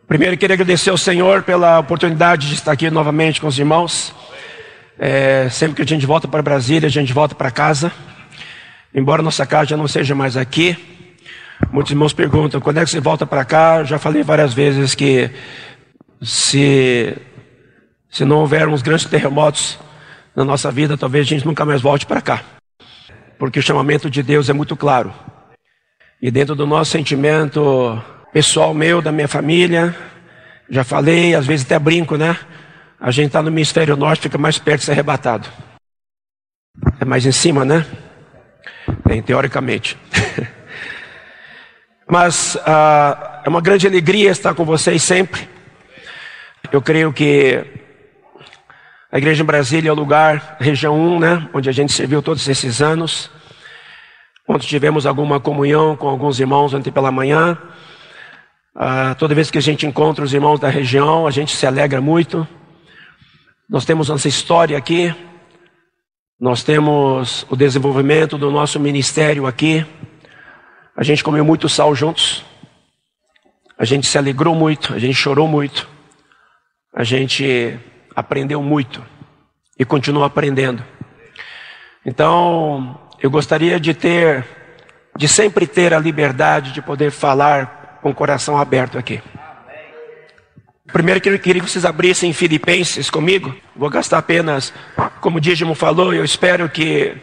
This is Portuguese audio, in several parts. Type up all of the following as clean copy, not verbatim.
Primeiro, queria agradecer ao Senhor pela oportunidade de estar aqui novamente com os irmãos. Sempre que a gente volta para Brasília, a gente volta para casa. Embora nossa casa já não seja mais aqui. Muitos irmãos perguntam, quando é que você volta para cá? Eu já falei várias vezes que se não houver uns grandes terremotos na nossa vida, talvez a gente nunca mais volte para cá. Porque o chamamento de Deus é muito claro. E dentro do nosso sentimento pessoal meu, da minha família, já falei, às vezes até brinco, né? A gente está no hemisfério norte, fica mais perto de ser arrebatado. É mais em cima, né? Teoricamente. Mas é uma grande alegria estar com vocês sempre. Eu creio que a igreja em Brasília é o lugar, região 1, né? Onde a gente serviu todos esses anos. Onde tivemos alguma comunhão com alguns irmãos ontem pela manhã. Toda vez que a gente encontra os irmãos da região, a gente se alegra muito. Nós temos nossa história aqui. Nós temos o desenvolvimento do nosso ministério aqui. A gente comeu muito sal juntos. A gente se alegrou muito, a gente chorou muito. A gente aprendeu muito e continua aprendendo. Então, eu gostaria de sempre ter a liberdade de poder falar com o coração aberto aqui. Primeiro, eu queria que vocês abrissem Filipenses comigo. Vou gastar apenas, como o Dígimo falou, eu espero que...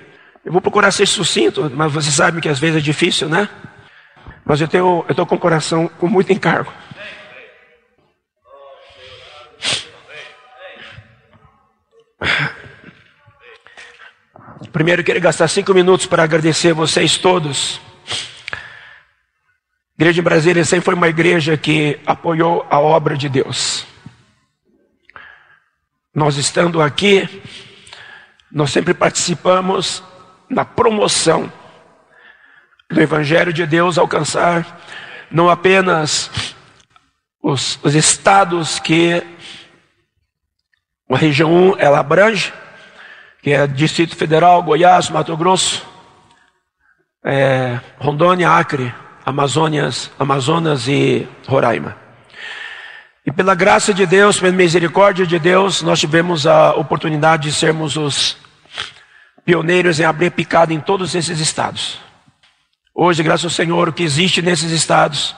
Eu vou procurar ser sucinto, mas vocês sabem que às vezes é difícil, né? Mas eu estou com o coração com muito encargo. Primeiro, eu queria gastar 5 minutos para agradecer vocês todos. A Igreja em Brasília sempre foi uma igreja que apoiou a obra de Deus. Nós estando aqui, nós sempre participamos na promoção do Evangelho de Deus alcançar não apenas os estados que a região 1 ela abrange, que é Distrito Federal, Goiás, Mato Grosso, Rondônia, Acre, Amazonas e Roraima. E pela graça de Deus, pela misericórdia de Deus, nós tivemos a oportunidade de sermos os pioneiros em abrir picada em todos esses estados. Hoje, graças ao Senhor, o que existe nesses estados,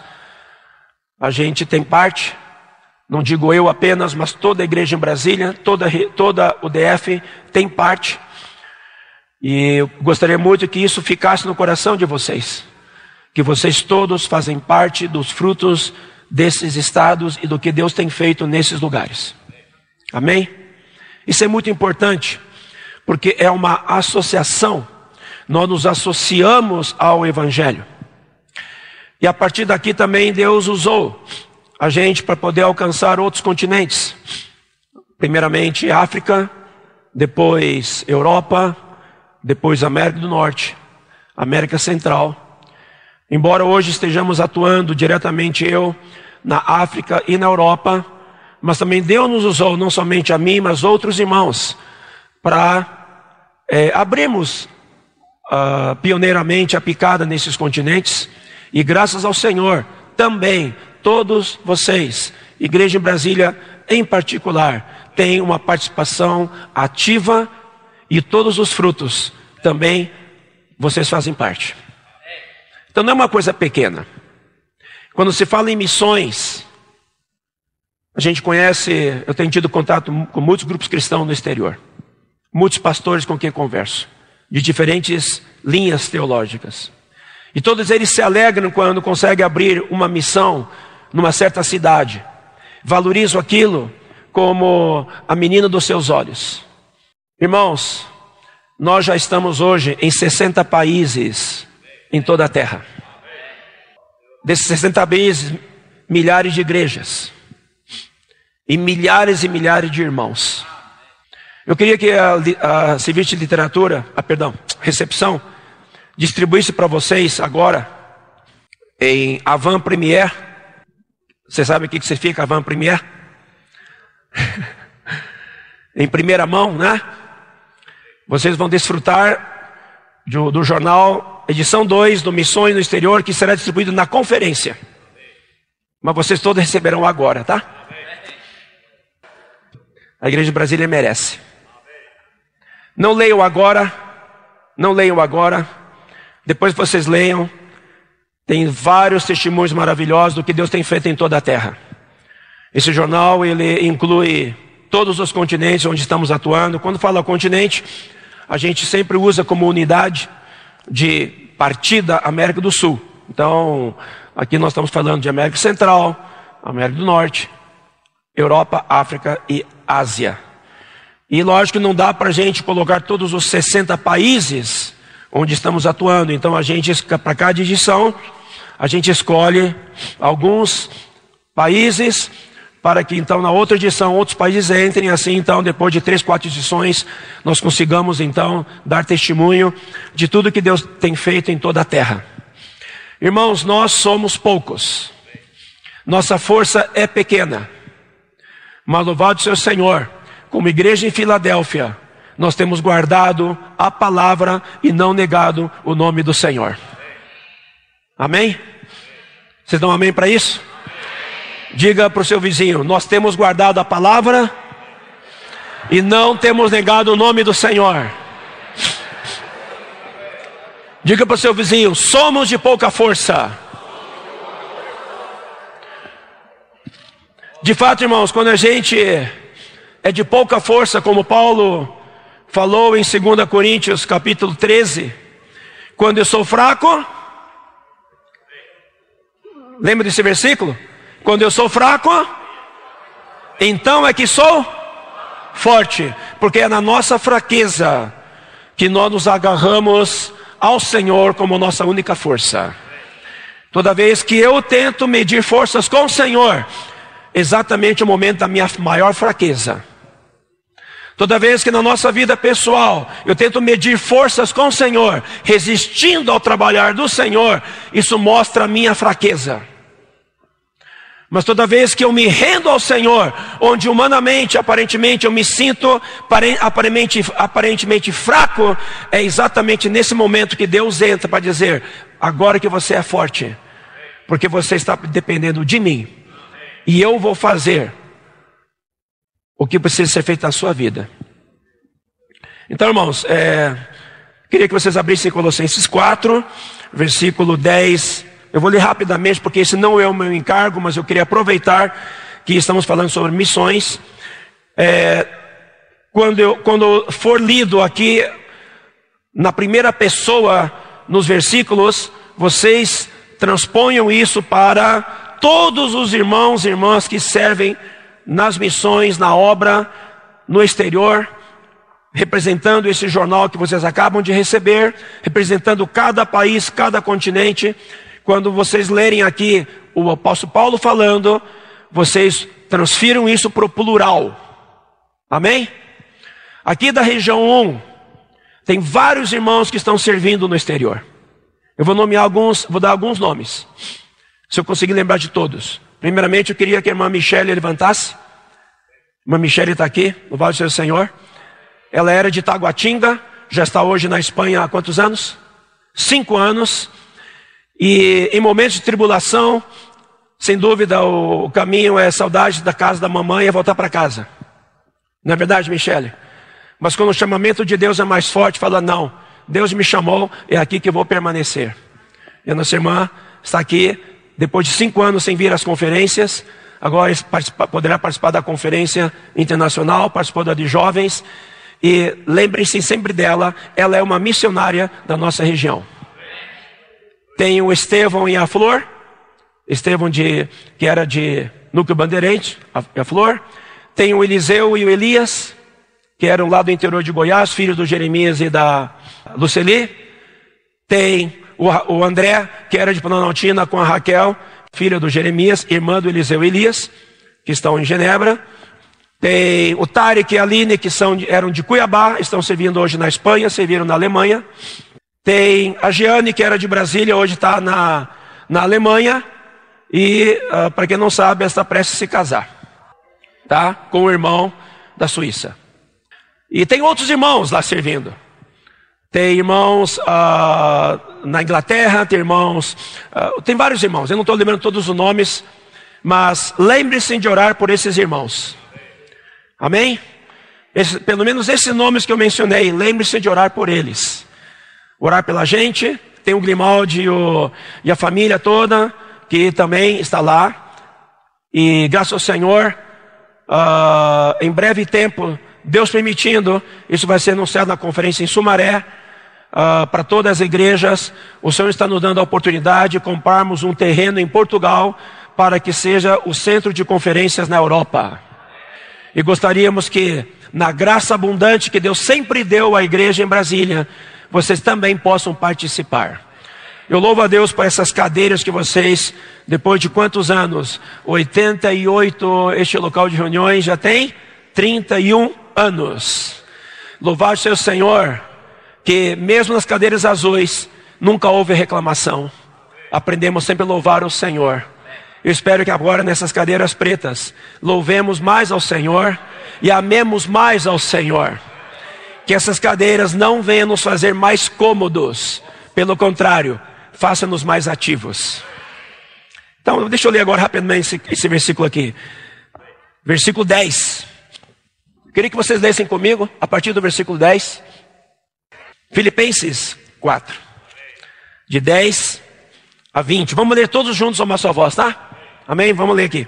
a gente tem parte, não digo eu apenas, mas toda a igreja em Brasília, toda o DF tem parte. E eu gostaria muito que isso ficasse no coração de vocês. Que vocês todos fazem parte dos frutos desses estados e do que Deus tem feito nesses lugares. Amém? Isso é muito importante, porque é uma associação. Nós nos associamos ao Evangelho. E a partir daqui também Deus usou a gente para poder alcançar outros continentes. Primeiramente África, depois Europa, depois América do Norte, América Central. Embora hoje estejamos atuando diretamente eu na África e na Europa, mas também Deus nos usou, não somente a mim, mas outros irmãos, para abrirmos pioneiramente a picada nesses continentes. E graças ao Senhor, também todos vocês, Igreja em Brasília em particular, tem uma participação ativa e todos os frutos também vocês fazem parte. Então não é uma coisa pequena. Quando se fala em missões, a gente conhece, eu tenho tido contato com muitos grupos cristãos no exterior. Muitos pastores com quem converso, de diferentes linhas teológicas. E todos eles se alegram quando conseguem abrir uma missão numa certa cidade. Valorizam aquilo como a menina dos seus olhos. Irmãos, nós já estamos hoje em 60 países em toda a terra. Desses 60 países, milhares de igrejas. E milhares de irmãos. Eu queria que a Serviço de Literatura, recepção, distribuísse para vocês agora, em Avant Première. Você sabe o que significa Avant Première? Em primeira mão, né? Vocês vão desfrutar do jornal edição 2 do Missões no Exterior, que será distribuído na conferência. mas vocês todos receberão agora, tá? A igreja de Brasília merece. Não leiam agora, não leiam agora. Depois vocês leiam. Tem vários testemunhos maravilhosos do que Deus tem feito em toda a terra. Esse jornal, ele inclui todos os continentes onde estamos atuando. Quando fala continente, a gente sempre usa como unidade de partida América do Sul. Então, aqui nós estamos falando de América Central, América do Norte, Europa, África e Ásia. E lógico que não dá para a gente colocar todos os 60 países onde estamos atuando. Então, a gente, para cada edição, a gente escolhe alguns países para que então na outra edição outros países entrem, assim então depois de 3, 4 edições nós consigamos então dar testemunho de tudo que Deus tem feito em toda a terra. Irmãos, nós somos poucos, nossa força é pequena, mas louvado seja o Senhor, como igreja em Filadélfia, nós temos guardado a palavra e não negado o nome do Senhor. Amém? Vocês dão amém para isso? Diga para o seu vizinho, nós temos guardado a palavra e não temos negado o nome do Senhor. Diga para o seu vizinho, somos de pouca força. De fato, irmãos, quando a gente é de pouca força, como Paulo falou em 2 Coríntios capítulo 13, quando eu sou fraco, lembra desse versículo? Quando eu sou fraco, então é que sou forte, porque é na nossa fraqueza que nós nos agarramos ao Senhor como nossa única força. Toda vez que eu tento medir forças com o Senhor, exatamente o momento da minha maior fraqueza. Toda vez que na nossa vida pessoal eu tento medir forças com o Senhor, resistindo ao trabalhar do Senhor, isso mostra a minha fraqueza. Mas toda vez que eu me rendo ao Senhor, onde humanamente, aparentemente eu me sinto aparentemente fraco, é exatamente nesse momento que Deus entra para dizer, agora que você é forte, porque você está dependendo de mim, e eu vou fazer o que precisa ser feito na sua vida. Então, irmãos, queria que vocês abrissem Colossenses 4, versículo 10. Eu vou ler rapidamente, porque esse não é o meu encargo, mas eu queria aproveitar que estamos falando sobre missões. Quando for lido aqui, na primeira pessoa, nos versículos, vocês transponham isso para todos os irmãos e irmãs que servem nas missões, na obra, no exterior, representando esse jornal que vocês acabam de receber, representando cada país, cada continente. Quando vocês lerem aqui o apóstolo Paulo falando, vocês transfiram isso para o plural. Amém? Aqui da região 1, tem vários irmãos que estão servindo no exterior. Eu vou nomear alguns, vou dar alguns nomes, se eu conseguir lembrar de todos. Primeiramente, eu queria que a irmã Michele levantasse. A irmã Michele está aqui, louvado seja o Senhor. Ela era de Taguatinga, já está hoje na Espanha há quantos anos? 5 anos. E em momentos de tribulação, sem dúvida, o caminho é saudade da casa da mamãe e é voltar para casa. Não é verdade, Michele? Mas quando o chamamento de Deus é mais forte, fala, não, Deus me chamou, é aqui que eu vou permanecer. E a nossa irmã está aqui, depois de 5 anos sem vir às conferências, agora poderá participar da conferência internacional, participou da de jovens, e lembrem-se sempre dela, ela é uma missionária da nossa região. Tem o Estevão e a Flor, Estevão que era de Núcleo Bandeirante, a Flor. Tem o Eliseu e o Elias, que eram lá do interior de Goiás, filhos do Jeremias e da Luceli. Tem o André, que era de Planaltina, com a Raquel, filha do Jeremias, irmã do Eliseu e Elias, que estão em Genebra. Tem o Tarek e a Aline, que eram de Cuiabá, estão servindo hoje na Espanha, serviram na Alemanha. Tem a Giane, que era de Brasília, hoje está na Alemanha. E, para quem não sabe, ela está prestes a se casar, tá? Com o irmão da Suíça. E tem outros irmãos lá servindo. Tem irmãos na Inglaterra, tem irmãos... tem vários irmãos, eu não estou lembrando todos os nomes, Mas lembre-se de orar por esses irmãos. Amém? Pelo menos esses nomes que eu mencionei, lembre-se de orar por eles. Orar pela gente. Tem o Grimaldi e a família toda, que também está lá. E graças ao Senhor, em breve tempo, Deus permitindo, isso vai ser anunciado na conferência em Sumaré, para todas as igrejas. O Senhor está nos dando a oportunidade de comprarmos um terreno em Portugal, para que seja o centro de conferências na Europa. E gostaríamos que, na graça abundante que Deus sempre deu à igreja em Brasília, vocês também possam participar. Eu louvo a Deus por essas cadeiras que vocês, depois de quantos anos? 88, este local de reuniões já tem 31 anos. Louvado seja o Senhor, que mesmo nas cadeiras azuis, nunca houve reclamação. Aprendemos sempre a louvar o Senhor. Eu espero que agora nessas cadeiras pretas, louvemos mais ao Senhor e amemos mais ao Senhor. Que essas cadeiras não venham nos fazer mais cômodos, pelo contrário, faça-nos mais ativos. Então, deixa eu ler agora rapidamente esse versículo aqui. Versículo 10. Queria que vocês lessem comigo, a partir do versículo 10. Filipenses 4. De 10 a 20. Vamos ler todos juntos a uma só voz, tá? Amém? Vamos ler aqui.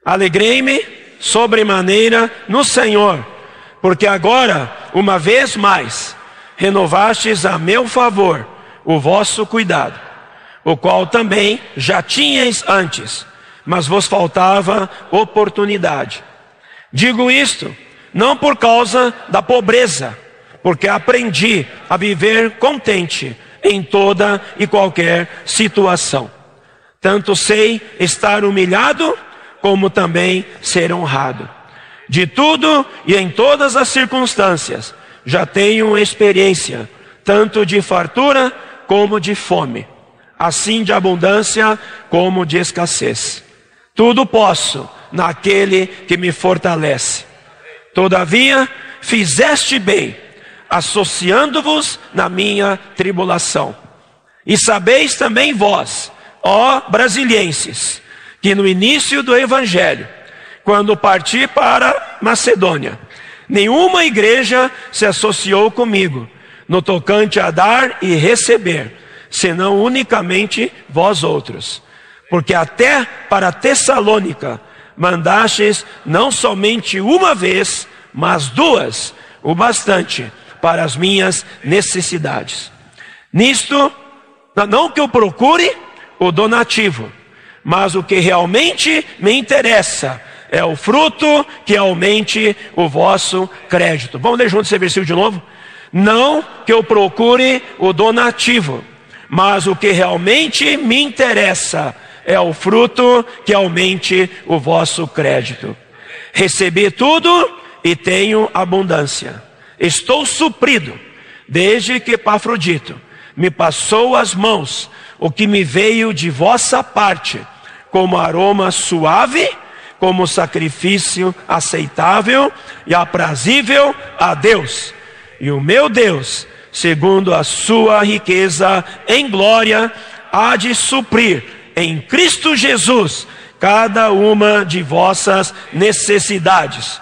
Alegrei-me sobremaneira no Senhor, porque agora, uma vez mais, renovastes a meu favor o vosso cuidado, o qual também já tinhais antes, mas vos faltava oportunidade. Digo isto, não por causa da pobreza, porque aprendi a viver contente em toda e qualquer situação. Tanto sei estar humilhado, como também ser honrado. De tudo e em todas as circunstâncias, já tenho experiência, tanto de fartura como de fome, assim de abundância como de escassez. Tudo posso naquele que me fortalece. Todavia, fizeste bem, associando-vos na minha tribulação. E sabeis também vós, ó brasilienses, que no início do Evangelho, quando parti para Macedônia, nenhuma igreja se associou comigo, no tocante a dar e receber, senão unicamente vós outros. Porque até para Tessalônica mandastes não somente uma vez, mas duas, o bastante para as minhas necessidades. Nisto, não que eu procure o donativo, mas o que realmente me interessa é o fruto que aumente o vosso crédito. Vamos ler juntos esse versículo de novo? Não que eu procure o donativo, mas o que realmente me interessa é o fruto que aumente o vosso crédito. Recebi tudo e tenho abundância. Estou suprido, desde que Epafrodito me passou as mãos, o que me veio de vossa parte, como aroma suave, como sacrifício aceitável e aprazível a Deus. E o meu Deus, segundo a sua riqueza em glória, há de suprir em Cristo Jesus cada uma de vossas necessidades.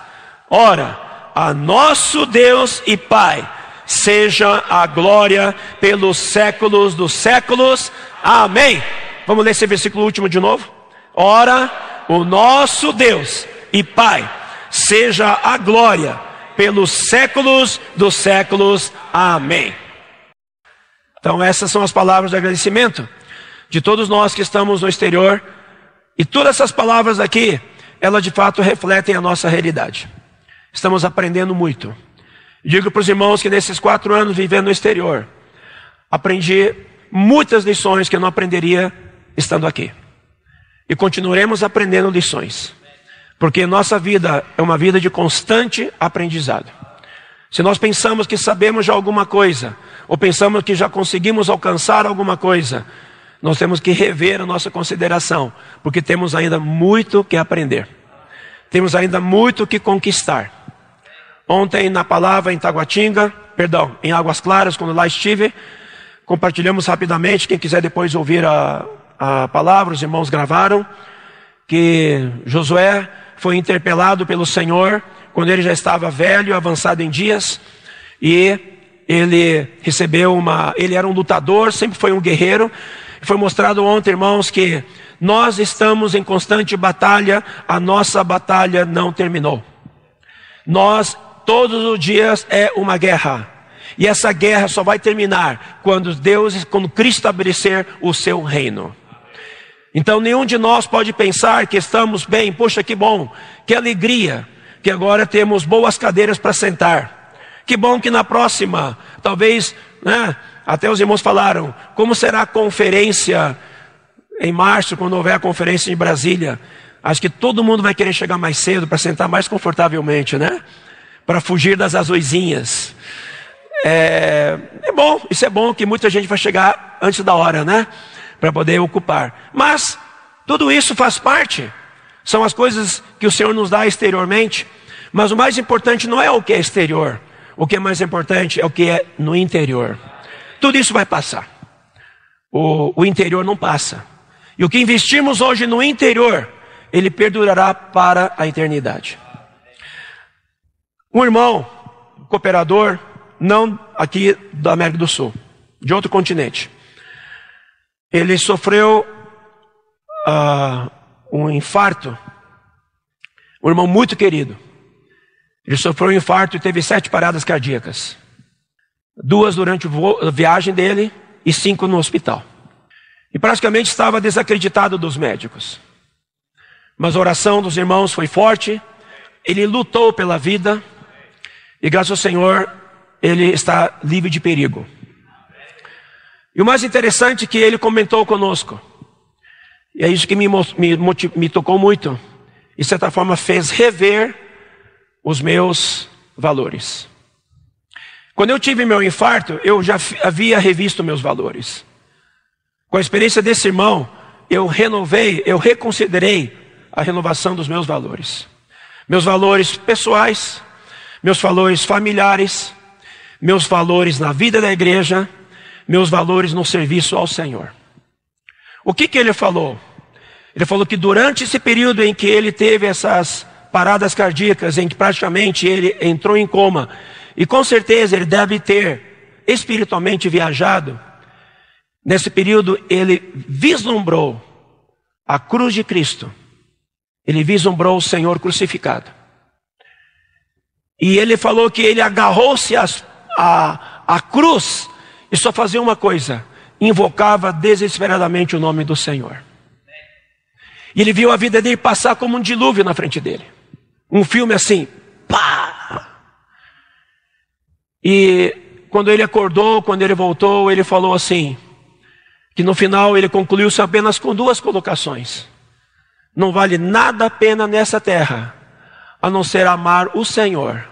Ora, a nosso Deus e Pai seja a glória pelos séculos dos séculos. Amém. Vamos ler esse versículo último de novo? Ora, o nosso Deus e Pai seja a glória pelos séculos dos séculos. Amém. Então essas são as palavras de agradecimento de todos nós que estamos no exterior. E todas essas palavras aqui, elas de fato refletem a nossa realidade. Estamos aprendendo muito. Digo para os irmãos que nesses 4 anos vivendo no exterior, aprendi muitas lições que eu não aprenderia estando aqui. E continuaremos aprendendo lições. Porque nossa vida é uma vida de constante aprendizado. Se nós pensamos que sabemos já alguma coisa, ou pensamos que já conseguimos alcançar alguma coisa, nós temos que rever a nossa consideração, porque temos ainda muito que aprender. Temos ainda muito que conquistar. Ontem na palavra em Taguatinga, em Águas Claras, quando lá estive, compartilhamos rapidamente, quem quiser depois ouvir a palavra, os irmãos gravaram. que Josué foi interpelado pelo Senhor quando ele já estava velho, avançado em dias, e ele recebeu ele era um lutador, sempre foi um guerreiro. Foi mostrado ontem, irmãos, que nós estamos em constante batalha, a nossa batalha não terminou. Todos os dias é uma guerra. E essa guerra só vai terminar quando Cristo estabelecer o seu reino. Então nenhum de nós pode pensar que estamos bem, poxa, que bom, que alegria, que agora temos boas cadeiras para sentar. Que bom que na próxima, talvez, né, até os irmãos falaram, como será a conferência em março, quando houver a conferência em Brasília? Acho que todo mundo vai querer chegar mais cedo para sentar mais confortavelmente, né? Para fugir das azuizinhas. É bom, isso é bom que muita gente vai chegar antes da hora, né? Para poder ocupar. Mas tudo isso faz parte. São as coisas que o Senhor nos dá exteriormente. Mas o mais importante não é o que é exterior. O que é mais importante é o que é no interior. Tudo isso vai passar. O interior não passa. E o que investirmos hoje no interior, ele perdurará para a eternidade. Um irmão, cooperador, não aqui da América do Sul, de outro continente. Ele sofreu um infarto. Um irmão muito querido. Ele sofreu um infarto e teve 7 paradas cardíacas. 2 durante a viagem dele e 5 no hospital. E praticamente estava desacreditado dos médicos. Mas a oração dos irmãos foi forte. Ele lutou pela vida. E graças ao Senhor, ele está livre de perigo. E o mais interessante é que ele comentou conosco. E é isso que me tocou muito. E de certa forma fez rever os meus valores. Quando eu tive meu infarto, eu já havia revisto meus valores. Com a experiência desse irmão, eu reconsiderei a renovação dos meus valores. Meus valores pessoais, meus valores familiares, meus valores na vida da igreja, meus valores no serviço ao Senhor. O que ele falou? Ele falou que durante esse período em que ele teve essas paradas cardíacas, em que praticamente ele entrou em coma, e com certeza ele deve ter espiritualmente viajado, nesse período ele vislumbrou a cruz de Cristo. Ele vislumbrou o Senhor crucificado. E ele falou que ele agarrou-se à cruz e só fazia uma coisa: invocava desesperadamente o nome do Senhor. E ele viu a vida dele passar como um dilúvio na frente dele. Um filme assim, pá! E quando ele acordou, quando ele voltou, ele falou assim, que no final ele concluiu-se apenas com 2 colocações. Não vale nada a pena nessa terra, a não ser amar o Senhor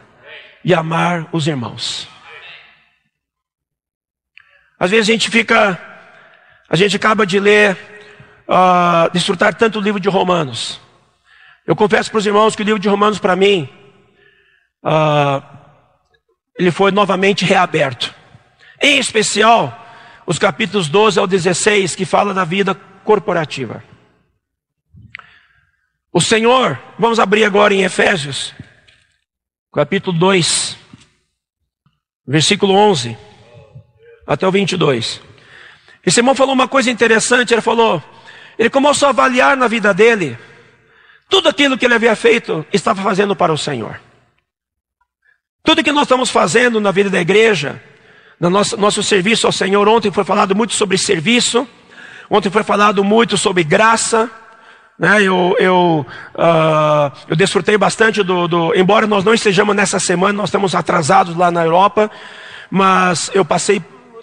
e amar os irmãos. Às vezes a gente acaba de ler, desfrutar tanto o livro de Romanos. Eu confesso para os irmãos que o livro de Romanos para mim, ele foi novamente reaberto. Em especial, os capítulos 12 ao 16, que fala da vida corporativa. O Senhor, vamos abrir agora em Efésios, capítulo 2, versículo 11, até o 22. Esse irmão falou uma coisa interessante, ele começou a avaliar na vida dele, tudo aquilo que ele havia feito, estava fazendo para o Senhor. Tudo que nós estamos fazendo na vida da igreja, no nosso serviço ao Senhor, ontem foi falado muito sobre serviço, ontem foi falado muito sobre graça, né? Eu desfrutei bastante embora nós não estejamos nessa semana, nós estamos atrasados lá na Europa, mas eu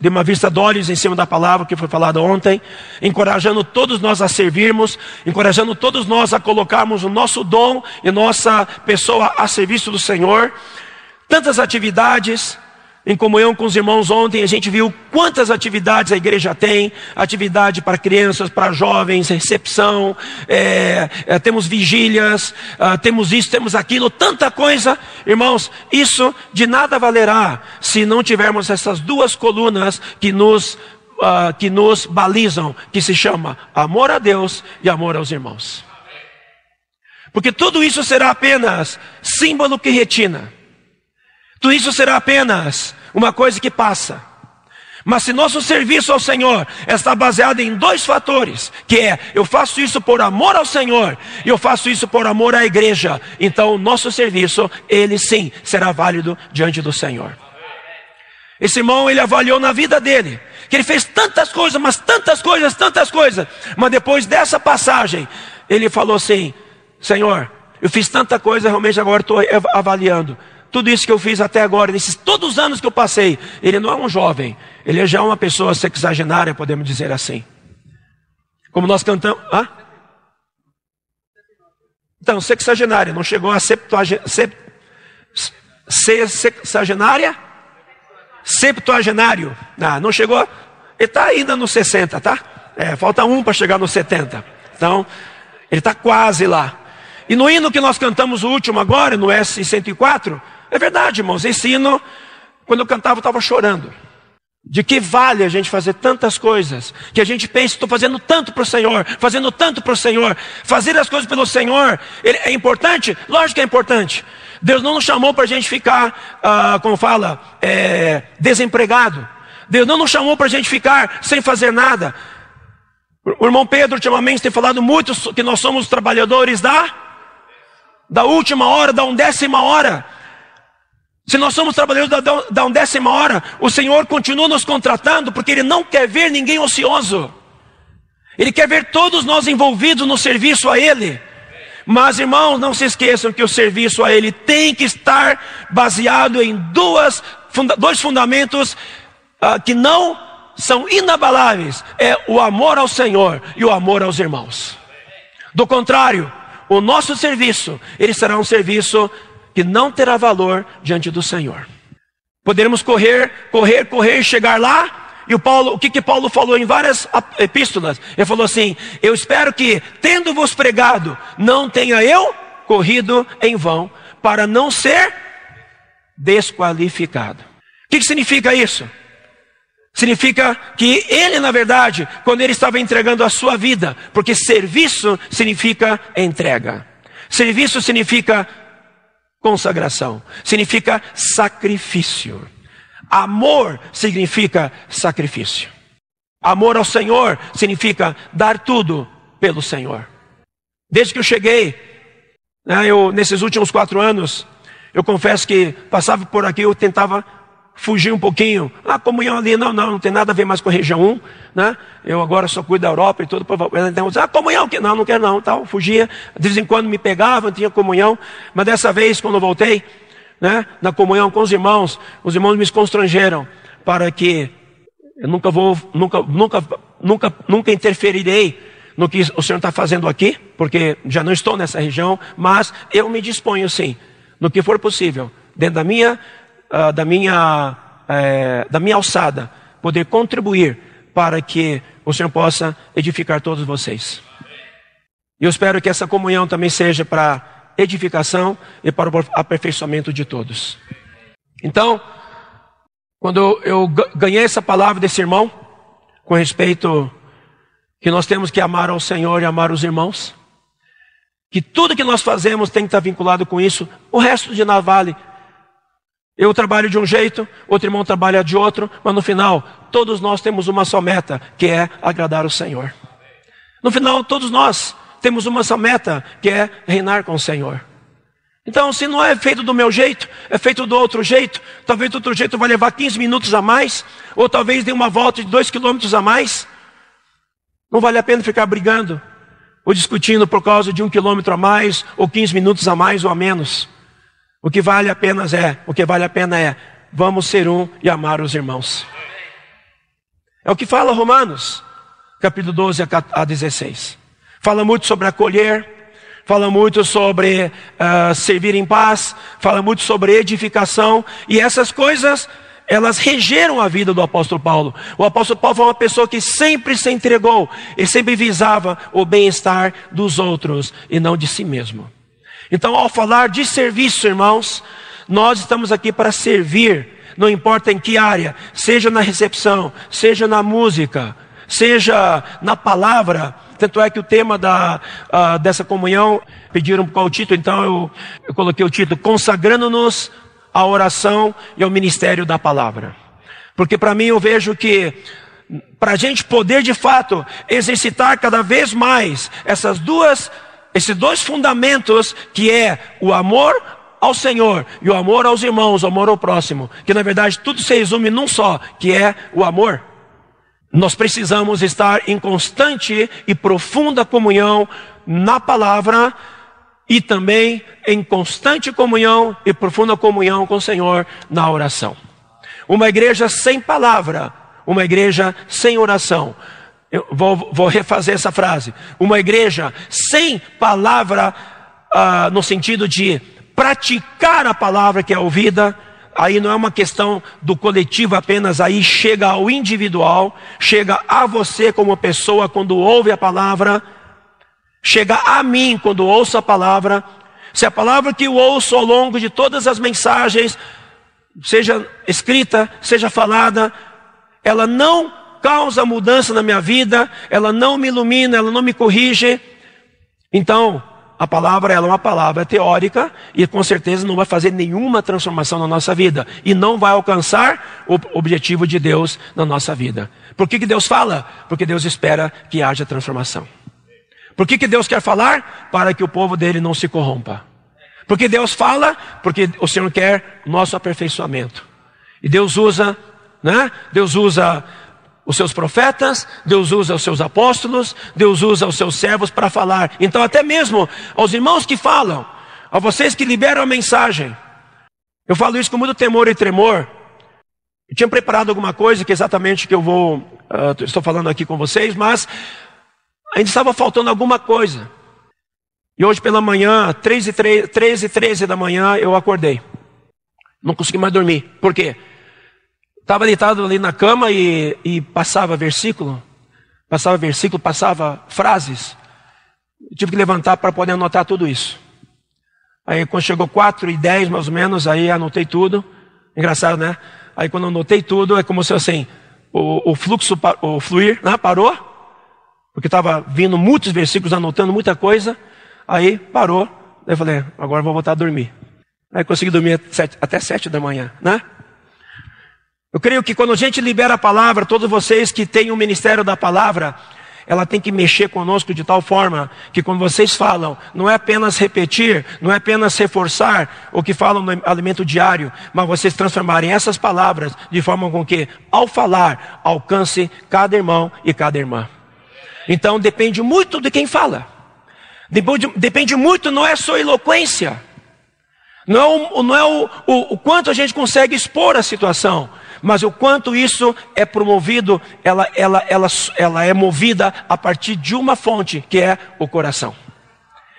dei uma vista de olhos em cima da palavra que foi falada ontem, encorajando todos nós a servirmos, encorajando todos nós a colocarmos o nosso dom e nossa pessoa a serviço do Senhor. Tantas atividades, em comunhão com os irmãos ontem, a gente viu quantas atividades a igreja tem, atividade para crianças, para jovens, recepção, temos vigílias, temos isso, temos aquilo, tanta coisa. Irmãos, isso de nada valerá se não tivermos essas 2 colunas que nos balizam, que se chama amor a Deus e amor aos irmãos. Porque tudo isso será apenas símbolo que retina. Tudo isso será apenas uma coisa que passa. Mas se nosso serviço ao Senhor está baseado em dois fatores, que é, eu faço isso por amor ao Senhor, e eu faço isso por amor à igreja, então o nosso serviço, ele sim, será válido diante do Senhor. Esse irmão, ele avaliou na vida dele, que ele fez tantas coisas, mas tantas coisas, mas depois dessa passagem, ele falou assim, Senhor, eu fiz tanta coisa, realmente agora estou avaliando. Tudo isso que eu fiz até agora, nesses todos os anos que eu passei, ele não é um jovem, ele já é uma pessoa sexagenária, podemos dizer assim. Como nós cantamos... Então, sexagenária, não chegou a sexagenária? Septuagenário. Não chegou, ele está ainda nos 60, tá? Falta um para chegar nos 70. Então, ele está quase lá. E no hino que nós cantamos o último agora, no S104, é verdade, irmãos, esse hino, quando eu cantava, eu estava chorando. De que vale a gente fazer tantas coisas, que a gente pensa, estou fazendo tanto para o Senhor, fazendo tanto para o Senhor, fazer as coisas pelo Senhor, é importante? Lógico que é importante. Deus não nos chamou para a gente ficar, desempregado. Deus não nos chamou para a gente ficar sem fazer nada. O irmão Pedro ultimamente tem falado muito que nós somos trabalhadores da última hora, da 1/10 hora. Se nós somos trabalhadores da 1/10 hora, o Senhor continua nos contratando, porque Ele não quer ver ninguém ocioso. Ele quer ver todos nós envolvidos no serviço a Ele. Mas, irmãos, não se esqueçam que o serviço a Ele tem que estar baseado em dois fundamentos que não são inabaláveis. É o amor ao Senhor e o amor aos irmãos. Do contrário, o nosso serviço, ele será um serviço que não terá valor diante do Senhor. Poderemos correr, chegar lá. E o que Paulo falou em várias epístolas? Ele falou assim, eu espero que, tendo-vos pregado, não tenha eu corrido em vão, para não ser desqualificado. O que significa isso? Significa que ele, na verdade, quando ele estava entregando a sua vida, porque serviço significa entrega. Serviço significa consagração, significa sacrifício. Amor significa sacrifício. Amor ao Senhor significa dar tudo pelo Senhor. Desde que eu cheguei, nesses últimos 4 anos, eu confesso que passava por aqui, eu tentava fugir um pouquinho. A comunhão ali, não tem nada a ver mais com a região 1, né? Eu agora só cuido da Europa e tudo. Então, comunhão, não quero não, tal. Fugia, de vez em quando me pegavam, tinha comunhão. Mas dessa vez, quando eu voltei, né, na comunhão com os irmãos me constrangeram para que eu nunca interferirei no que o Senhor está fazendo aqui, porque já não estou nessa região, mas eu me disponho sim, no que for possível, dentro da minha alçada, poder contribuir para que o Senhor possa edificar todos vocês. E eu espero que essa comunhão também seja para edificação e para o aperfeiçoamento de todos. Então, quando eu ganhei essa palavra desse irmão, com respeito que nós temos que amar ao Senhor e amar os irmãos, que tudo que nós fazemos tem que estar vinculado com isso, o resto de nada vale. Eu trabalho de um jeito, outro irmão trabalha de outro, mas no final, todos nós temos uma só meta, que é agradar o Senhor. No final, todos nós temos uma só meta, que é reinar com o Senhor. Então, se não é feito do meu jeito, é feito do outro jeito, talvez do outro jeito vai levar 15 minutos a mais, ou talvez dê uma volta de 2 quilômetros a mais. Não vale a pena ficar brigando, ou discutindo por causa de 1 quilômetro a mais, ou 15 minutos a mais ou a menos. O que vale a pena é, vamos ser um e amar os irmãos. É o que fala Romanos, capítulo 12 a 16. Fala muito sobre acolher, fala muito sobre servir em paz, fala muito sobre edificação. E essas coisas, elas regeram a vida do apóstolo Paulo. O apóstolo Paulo foi uma pessoa que sempre se entregou e sempre visava o bem-estar dos outros e não de si mesmo. Então, ao falar de serviço, irmãos, nós estamos aqui para servir, não importa em que área, seja na recepção, seja na música, seja na palavra, Tanto é que o tema dessa comunhão, pediram qual o título, então eu coloquei o título: Consagrando-nos à oração e ao ministério da palavra. Porque para mim eu vejo que, para a gente poder de fato exercitar cada vez mais esses dois fundamentos, que é o amor ao Senhor e o amor aos irmãos, o amor ao próximo, que na verdade tudo se resume num só, que é o amor. Nós precisamos estar em constante e profunda comunhão na palavra e também em constante comunhão e profunda comunhão com o Senhor na oração. Uma igreja sem palavra, uma igreja sem oração. Eu vou refazer essa frase. Uma igreja sem palavra, no sentido de praticar a palavra que é ouvida, aí não é uma questão do coletivo apenas, aí chega ao individual, chega a você como pessoa quando ouve a palavra, chega a mim quando ouço a palavra. Se a palavra que eu ouço ao longo de todas as mensagens, seja escrita, seja falada, ela não causa mudança na minha vida, ela não me ilumina, ela não me corrige, então a palavra, ela é uma palavra teórica e com certeza não vai fazer nenhuma transformação na nossa vida e não vai alcançar o objetivo de Deus na nossa vida. Por que Deus fala? Porque Deus espera que haja transformação. Por que Deus quer falar? Para que o povo dele não se corrompa. Porque Deus fala? Porque o Senhor quer nosso aperfeiçoamento. E Deus usa, Deus usa os seus profetas, Deus usa os seus apóstolos, Deus usa os seus servos para falar. Então até mesmo aos irmãos que falam, a vocês que liberam a mensagem, eu falo isso com muito temor e tremor. Eu tinha preparado alguma coisa que exatamente que eu estou falando aqui com vocês, mas ainda estava faltando alguma coisa. E hoje pela manhã, 13h13 da manhã, eu acordei. Não consegui mais dormir. Por quê? Estava deitado ali na cama e passava versículo, passava frases. Eu tive que levantar para poder anotar tudo isso. Aí quando chegou 4h10 mais ou menos, aí anotei tudo. Engraçado, né? Aí quando eu anotei tudo, é como se assim, o fluxo, o fluir, parou. Porque estava vindo muitos versículos, anotando muita coisa. Aí parou. Aí eu falei, agora eu vou voltar a dormir. Aí consegui dormir até 7 da manhã, né? Eu creio que quando a gente libera a palavra, todos vocês que têm o ministério da palavra, ela tem que mexer conosco de tal forma que quando vocês falam, não é apenas repetir, não é apenas reforçar o que falam no alimento diário, mas vocês transformarem essas palavras de forma com que, ao falar, alcance cada irmão e cada irmã. Então depende muito de quem fala. Depende muito, não é só eloquência, não é o quanto a gente consegue expor a situação, mas o quanto isso é promovido, ela é movida a partir de uma fonte, que é o coração,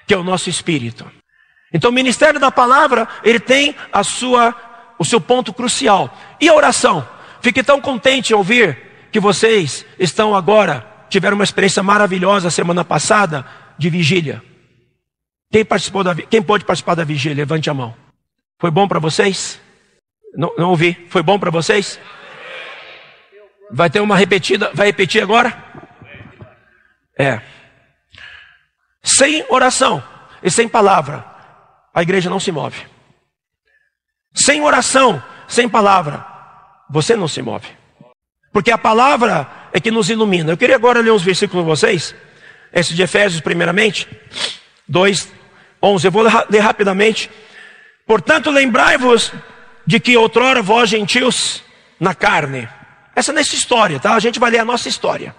que é o nosso espírito. Então o ministério da palavra, ele tem o seu ponto crucial. E a oração? Fique tão contente em ouvir que vocês tiveram uma experiência maravilhosa semana passada de vigília. Quem pôde participar da vigília? Levante a mão. Foi bom para vocês? Não ouvi. Foi bom para vocês? Vai ter uma repetida? Vai repetir agora? Sem oração e sem palavra, a igreja não se move. Sem oração, sem palavra, você não se move. Porque a palavra é que nos ilumina. Eu queria agora ler uns versículos com vocês. Esse de Efésios, primeiramente, 2:11. Eu vou ler rapidamente. Portanto, lembrai-vos de que outrora vós gentios na carne. Essa é nessa história, tá? A gente vai ler a nossa história.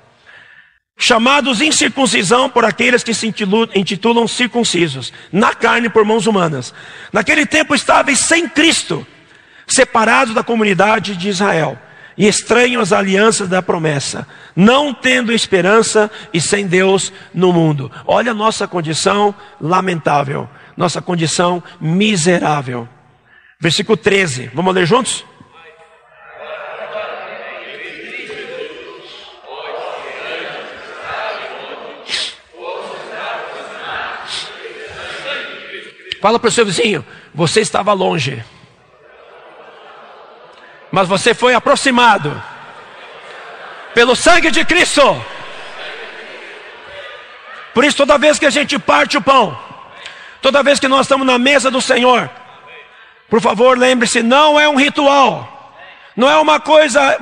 Chamados incircuncisão por aqueles que se intitulam circuncisos, na carne por mãos humanas. Naquele tempo estáveis sem Cristo, separados da comunidade de Israel, e estranhos às alianças da promessa, não tendo esperança e sem Deus no mundo. Olha a nossa condição lamentável, nossa condição miserável. Versículo 13, vamos ler juntos? Fala para o seu vizinho, você estava longe, mas você foi aproximado pelo sangue de Cristo. Por isso, toda vez que a gente parte o pão, toda vez que nós estamos na mesa do Senhor, por favor, lembre-se, não é um ritual, não é uma coisa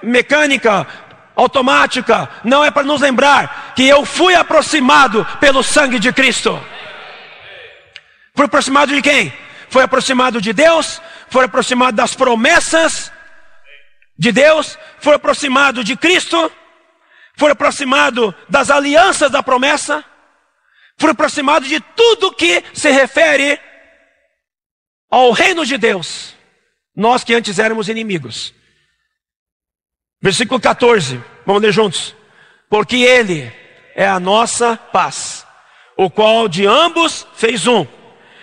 mecânica, automática, não é para nos lembrar que eu fui aproximado pelo sangue de Cristo. Fui aproximado de quem? Foi aproximado de Deus, foi aproximado das promessas de Deus, foi aproximado de Cristo, foi aproximado das alianças da promessa, foi aproximado de tudo que se refere ao reino de Deus, nós que antes éramos inimigos. Versículo 14, vamos ler juntos. Porque Ele é a nossa paz, o qual de ambos fez um,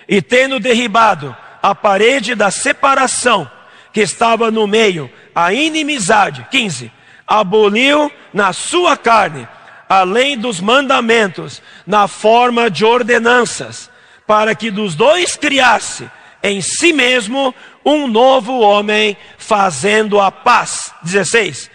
e tendo derribado a parede da separação que estava no meio, a inimizade, 15, aboliu na sua carne, além dos mandamentos, na forma de ordenanças, para que dos dois criasse em si mesmo um novo homem, fazendo a paz, 16,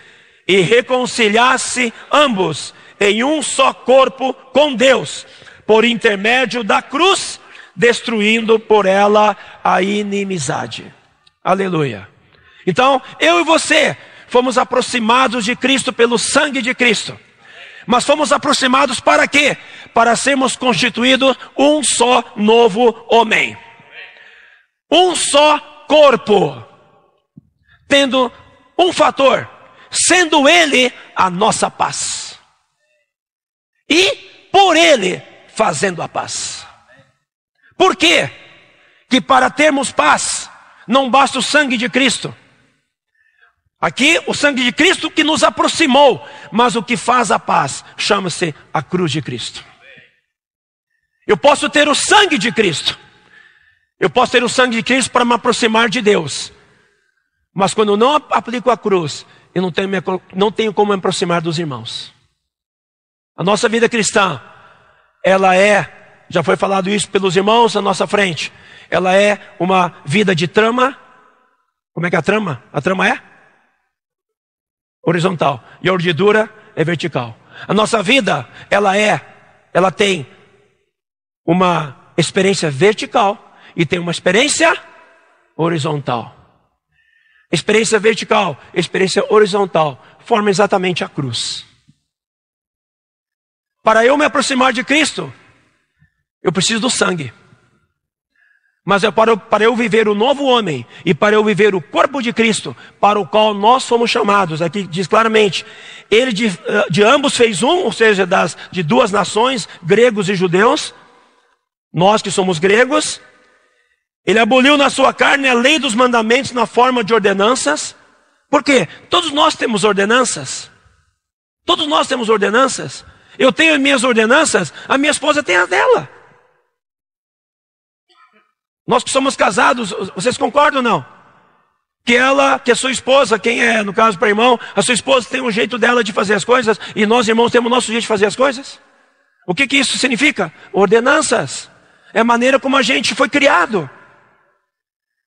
e reconciliasse ambos em um só corpo com Deus, por intermédio da cruz, destruindo por ela a inimizade. Aleluia. Então, eu e você fomos aproximados de Cristo pelo sangue de Cristo. Mas fomos aproximados para quê? Para sermos constituídos um só novo homem. Um só corpo. Tendo um fator, sendo Ele a nossa paz. E por Ele fazendo a paz. Por quê? Que para termos paz, não basta o sangue de Cristo. Aqui, o sangue de Cristo que nos aproximou, mas o que faz a paz chama-se a cruz de Cristo. Eu posso ter o sangue de Cristo, eu posso ter o sangue de Cristo para me aproximar de Deus, mas quando eu não aplico a cruz, eu não tenho como me aproximar dos irmãos. A nossa vida cristã, ela é, já foi falado isso pelos irmãos à nossa frente, ela é uma vida de trama. Como é que é a trama? A trama é horizontal e a urdidura é vertical. A nossa vida, ela tem uma experiência vertical e tem uma experiência horizontal. Experiência vertical, experiência horizontal, forma exatamente a cruz. Para eu me aproximar de Cristo, eu preciso do sangue. Mas para eu viver o novo homem e para eu viver o corpo de Cristo, para o qual nós somos chamados, aqui diz claramente, Ele de ambos fez um, ou seja, de duas nações, gregos e judeus, nós que somos gregos. Ele aboliu na sua carne a lei dos mandamentos na forma de ordenanças. Por quê? Todos nós temos ordenanças. Todos nós temos ordenanças. Eu tenho as minhas ordenanças, a minha esposa tem as dela. Nós que somos casados, vocês concordam ou não? Que a sua esposa, quem é, no caso para irmão, a sua esposa tem um jeito dela de fazer as coisas, e nós irmãos temos o nosso jeito de fazer as coisas? O que isso significa? Ordenanças. É a maneira como a gente foi criado.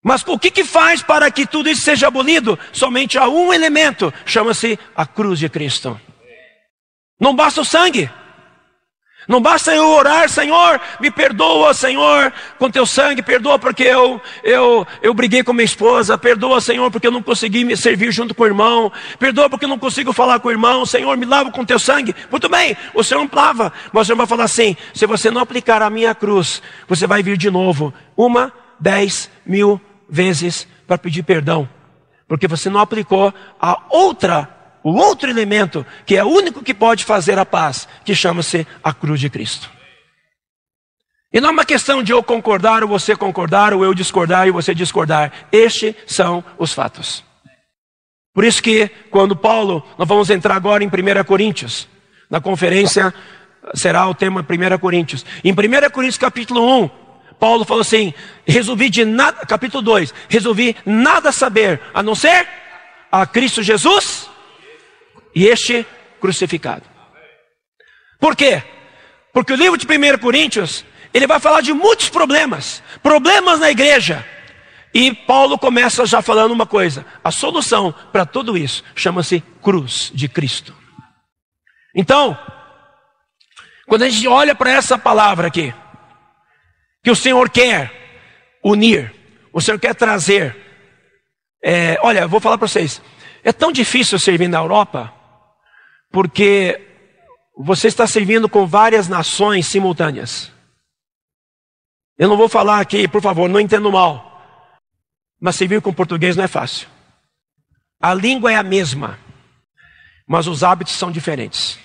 Mas o que faz para que tudo isso seja abolido? Somente há um elemento, chama-se a cruz de Cristo. Não basta o sangue. Não basta eu orar, Senhor, me perdoa, Senhor, com teu sangue, perdoa porque eu briguei com minha esposa, perdoa, Senhor, porque eu não consegui me servir junto com o irmão, perdoa porque eu não consigo falar com o irmão, Senhor, me lava com teu sangue. Muito bem, o Senhor me lava, mas o Senhor vai falar assim, se você não aplicar a minha cruz, você vai vir de novo, 10.000 vezes para pedir perdão, porque você não aplicou o outro elemento, que é o único que pode fazer a paz, que chama-se a cruz de Cristo. E não é uma questão de eu concordar, ou você concordar, ou eu discordar e você discordar. Estes são os fatos. Por isso que, quando Paulo, nós vamos entrar agora em 1 Coríntios, na conferência será o tema 1 Coríntios. Em 1 Coríntios capítulo 1, Paulo falou assim, capítulo 2, resolvi nada saber, a não ser a Cristo Jesus e este crucificado. Por quê? Porque o livro de 1 Coríntios, ele vai falar de muitos problemas na igreja. E Paulo começa já falando uma coisa, a solução para tudo isso chama-se cruz de Cristo. Então, Quando a gente olha para essa palavra aqui, que o Senhor quer unir, o Senhor quer trazer. Olha, eu vou falar para vocês, é tão difícil servir na Europa, porque você está servindo com várias nações simultâneas. Eu não vou falar aqui, por favor, não entendo mal, mas servir com português não é fácil. A língua é a mesma, mas os hábitos são diferentes.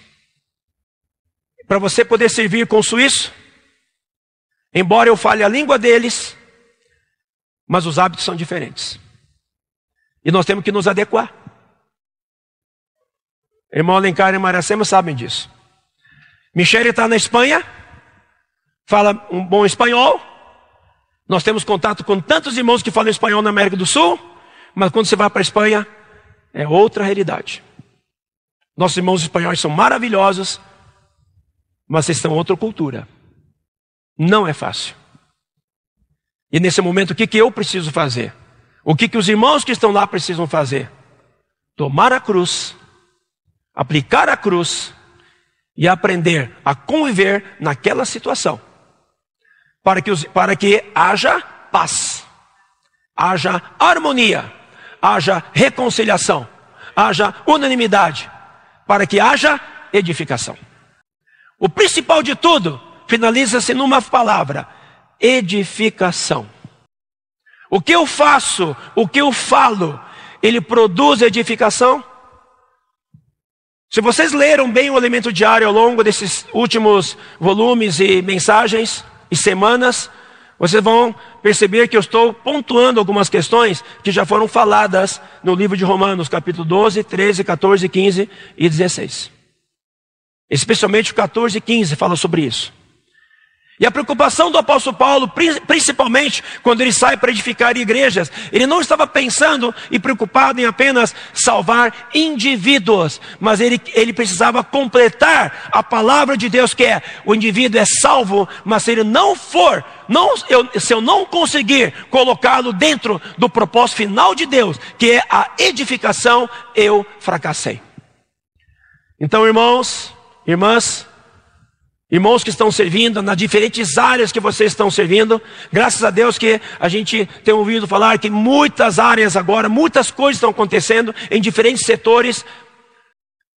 Para você poder servir com o suíço, embora eu fale a língua deles, mas os hábitos são diferentes. E nós temos que nos adequar. Irmão Alencar e Maracema sabem disso. Michele está na Espanha, fala um bom espanhol. Nós temos contato com tantos irmãos que falam espanhol na América do Sul, mas quando você vai para a Espanha, é outra realidade. Nossos irmãos espanhóis são maravilhosos, mas vocês estão em outra cultura. Não é fácil. E nesse momento, o que eu preciso fazer? O que os irmãos que estão lá precisam fazer? Tomar a cruz, aplicar a cruz e aprender a conviver naquela situação. Para que haja paz, haja harmonia, haja reconciliação, haja unanimidade, para que haja edificação. O principal de tudo finaliza-se numa palavra: edificação. O que eu faço, o que eu falo, ele produz edificação? Se vocês leram bem o Alimento Diário ao longo desses últimos volumes e mensagens e semanas, vocês vão perceber que eu estou pontuando algumas questões que já foram faladas no livro de Romanos, capítulo 12, 13, 14, 15 e 16. Especialmente o 14 e 15 fala sobre isso. E a preocupação do apóstolo Paulo, principalmente quando ele sai para edificar igrejas, ele não estava pensando e preocupado em apenas salvar indivíduos, mas ele precisava completar a palavra de Deus, que é: o indivíduo é salvo, mas se ele não for, se eu não conseguir colocá-lo dentro do propósito final de Deus, que é a edificação, eu fracassei. Então, irmãos, irmãs, irmãos que estão servindo nas diferentes áreas que vocês estão servindo, graças a Deus que a gente tem ouvido falar que muitas áreas agora, muitas coisas estão acontecendo em diferentes setores.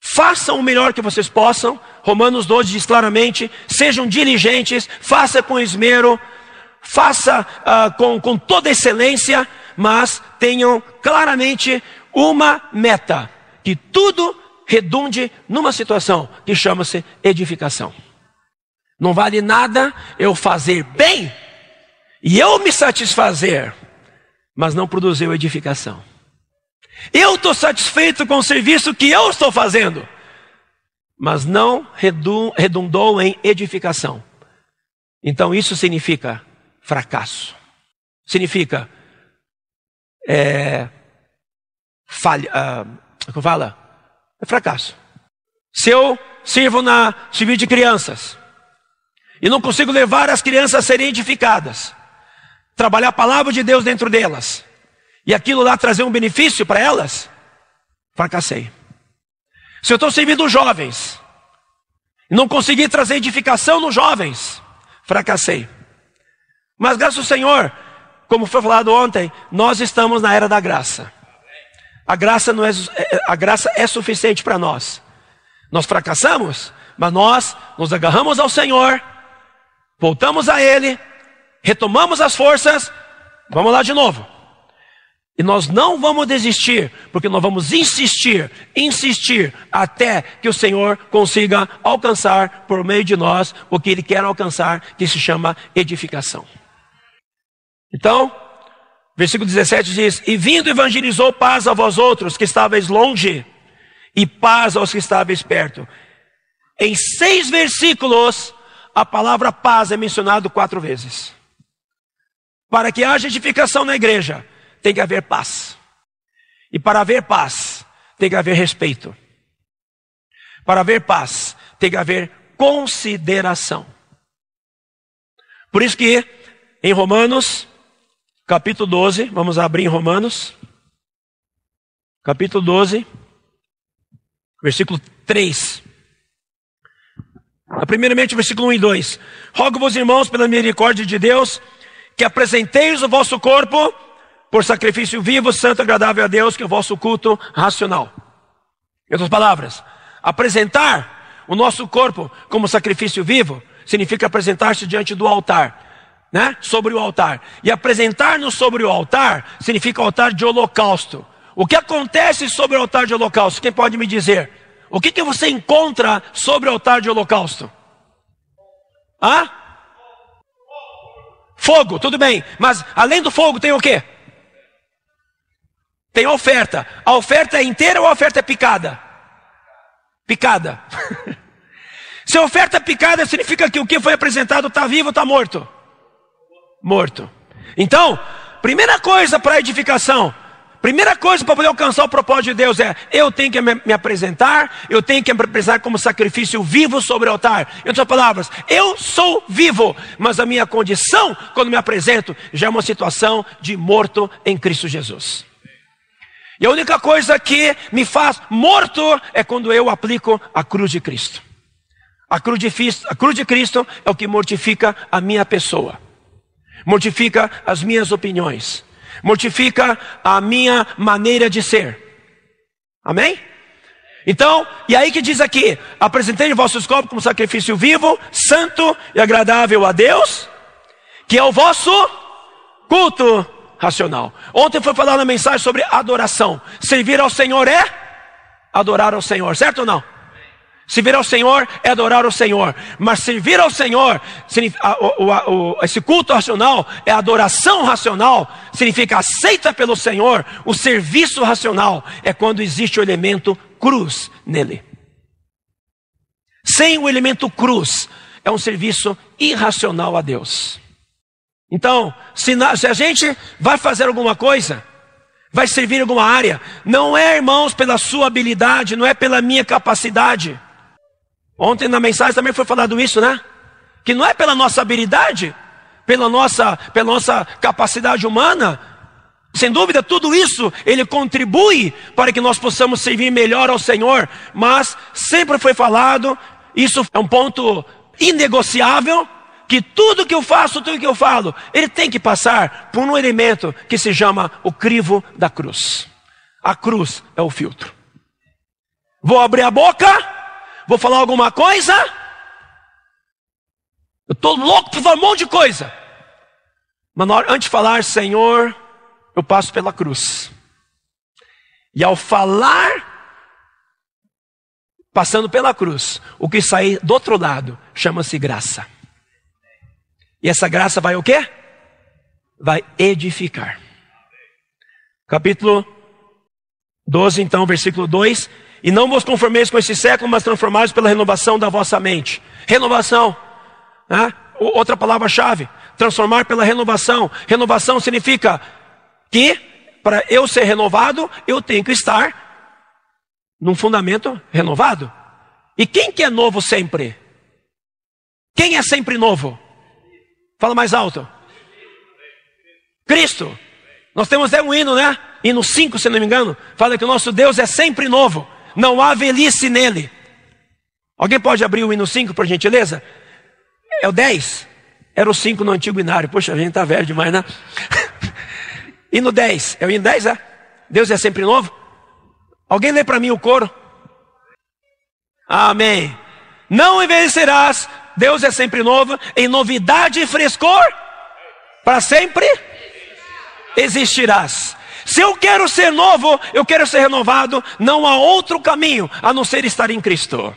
Façam o melhor que vocês possam. Romanos 12 diz claramente: sejam diligentes, faça com esmero, faça com toda excelência, mas tenham claramente uma meta, que tudo redunde numa situação que chama-se edificação. Não vale nada eu fazer bem e eu me satisfazer, mas não produzir edificação. Eu estou satisfeito com o serviço que eu estou fazendo, mas não redundou em edificação. Então isso significa fracasso. Significa falha. Como fala? É fracasso. Se eu sirvo na serviço de crianças e não consigo levar as crianças a serem edificadas, trabalhar a palavra de Deus dentro delas, e aquilo lá trazer um benefício para elas, fracassei. Se eu estou servindo os jovens e não consegui trazer edificação nos jovens, fracassei. Mas graças ao Senhor, como foi falado ontem, nós estamos na era da graça. A graça é suficiente para nós. Nós fracassamos, mas nós nos agarramos ao Senhor, voltamos a Ele, retomamos as forças, vamos lá de novo. E nós não vamos desistir, porque nós vamos insistir até que o Senhor consiga alcançar por meio de nós o que Ele quer alcançar, que se chama edificação. Então, versículo 17 diz: e vindo evangelizou paz a vós outros que estáveis longe, e paz aos que estáveis perto. Em 6 versículos, a palavra paz é mencionada 4 vezes. Para que haja edificação na igreja, tem que haver paz. E para haver paz, tem que haver respeito. Para haver paz, tem que haver consideração. Por isso que em Romanos, capítulo 12, vamos abrir em Romanos, capítulo 12, versículo 3. Primeiramente, versículo 1 e 2. Rogo-vos, irmãos, pela misericórdia de Deus, que apresenteis o vosso corpo por sacrifício vivo, santo, agradável a Deus, que é o vosso culto racional. Em outras palavras, apresentar o nosso corpo como sacrifício vivo significa apresentar-se diante do altar, né? Sobre o altar. E apresentar-nos sobre o altar significa altar de holocausto. O que acontece sobre o altar de holocausto? Quem pode me dizer? O que você encontra sobre o altar de holocausto? Fogo, tudo bem. Mas além do fogo tem o quê? Tem a oferta. A oferta é inteira ou a oferta é picada? Picada. Se a oferta é picada, significa que o que foi apresentado está vivo ou está morto? Morto. Então, primeira coisa para a edificação, primeira coisa para poder alcançar o propósito de Deus é: eu tenho que me apresentar, eu tenho que me apresentar como sacrifício vivo sobre o altar. Em outras palavras, eu sou vivo, mas a minha condição, quando me apresento, já é uma situação de morto em Cristo Jesus. E a única coisa que me faz morto é quando eu aplico a cruz de Cristo. A cruz de Cristo é o que mortifica a minha pessoa, mortifica as minhas opiniões, mortifica a minha maneira de ser. Amém? Então, e aí que diz aqui: apresentei vossos corpos como sacrifício vivo, santo e agradável a Deus, que é o vosso culto racional. Ontem foi falar na mensagem sobre adoração. Servir ao Senhor é adorar ao Senhor, certo ou não? Servir ao Senhor é adorar ao Senhor. Mas servir ao Senhor, esse culto racional é adoração racional, significa aceita pelo Senhor. O serviço racional é quando existe o elemento cruz nele. Sem o elemento cruz, é um serviço irracional a Deus. Então, se a gente vai fazer alguma coisa, vai servir em alguma área, não é, irmãos, pela sua habilidade, não é pela minha capacidade. Ontem na mensagem também foi falado isso, né? Que não é pela nossa habilidade, pela nossa capacidade humana. Sem dúvida, tudo isso, ele contribui para que nós possamos servir melhor ao Senhor. Mas sempre foi falado, isso é um ponto inegociável, que tudo que eu faço, tudo que eu falo, ele tem que passar por um elemento que se chama o crivo da cruz. A cruz é o filtro. Vou abrir a boca, vou falar alguma coisa, eu estou louco para falar um monte de coisa, mas antes de falar, Senhor, eu passo pela cruz. E ao falar, passando pela cruz, o que sair do outro lado chama-se graça. E essa graça vai o quê? Vai edificar. Capítulo 12, então, versículo 2. E não vos conformeis com esse século, mas transformados pela renovação da vossa mente. Renovação, né? Outra palavra-chave, transformar pela renovação. Renovação significa que, para eu ser renovado, eu tenho que estar num fundamento renovado. E quem que é novo sempre? Quem é sempre novo? Fala mais alto. Cristo. Nós temos um hino, né? Hino 5, se não me engano, fala que o nosso Deus é sempre novo. Não há velhice nele. Alguém pode abrir o hino 5, por gentileza? É o 10. Era o 5 no antigo hinário. Poxa, a gente tá velho demais, né? Hino 10. É o hino 10, é? Deus é sempre novo? Alguém lê para mim o coro? Amém. Não envelhecerás, Deus é sempre novo, em novidade e frescor, para sempre existirás. Se eu quero ser novo, eu quero ser renovado, não há outro caminho a não ser estar em Cristo.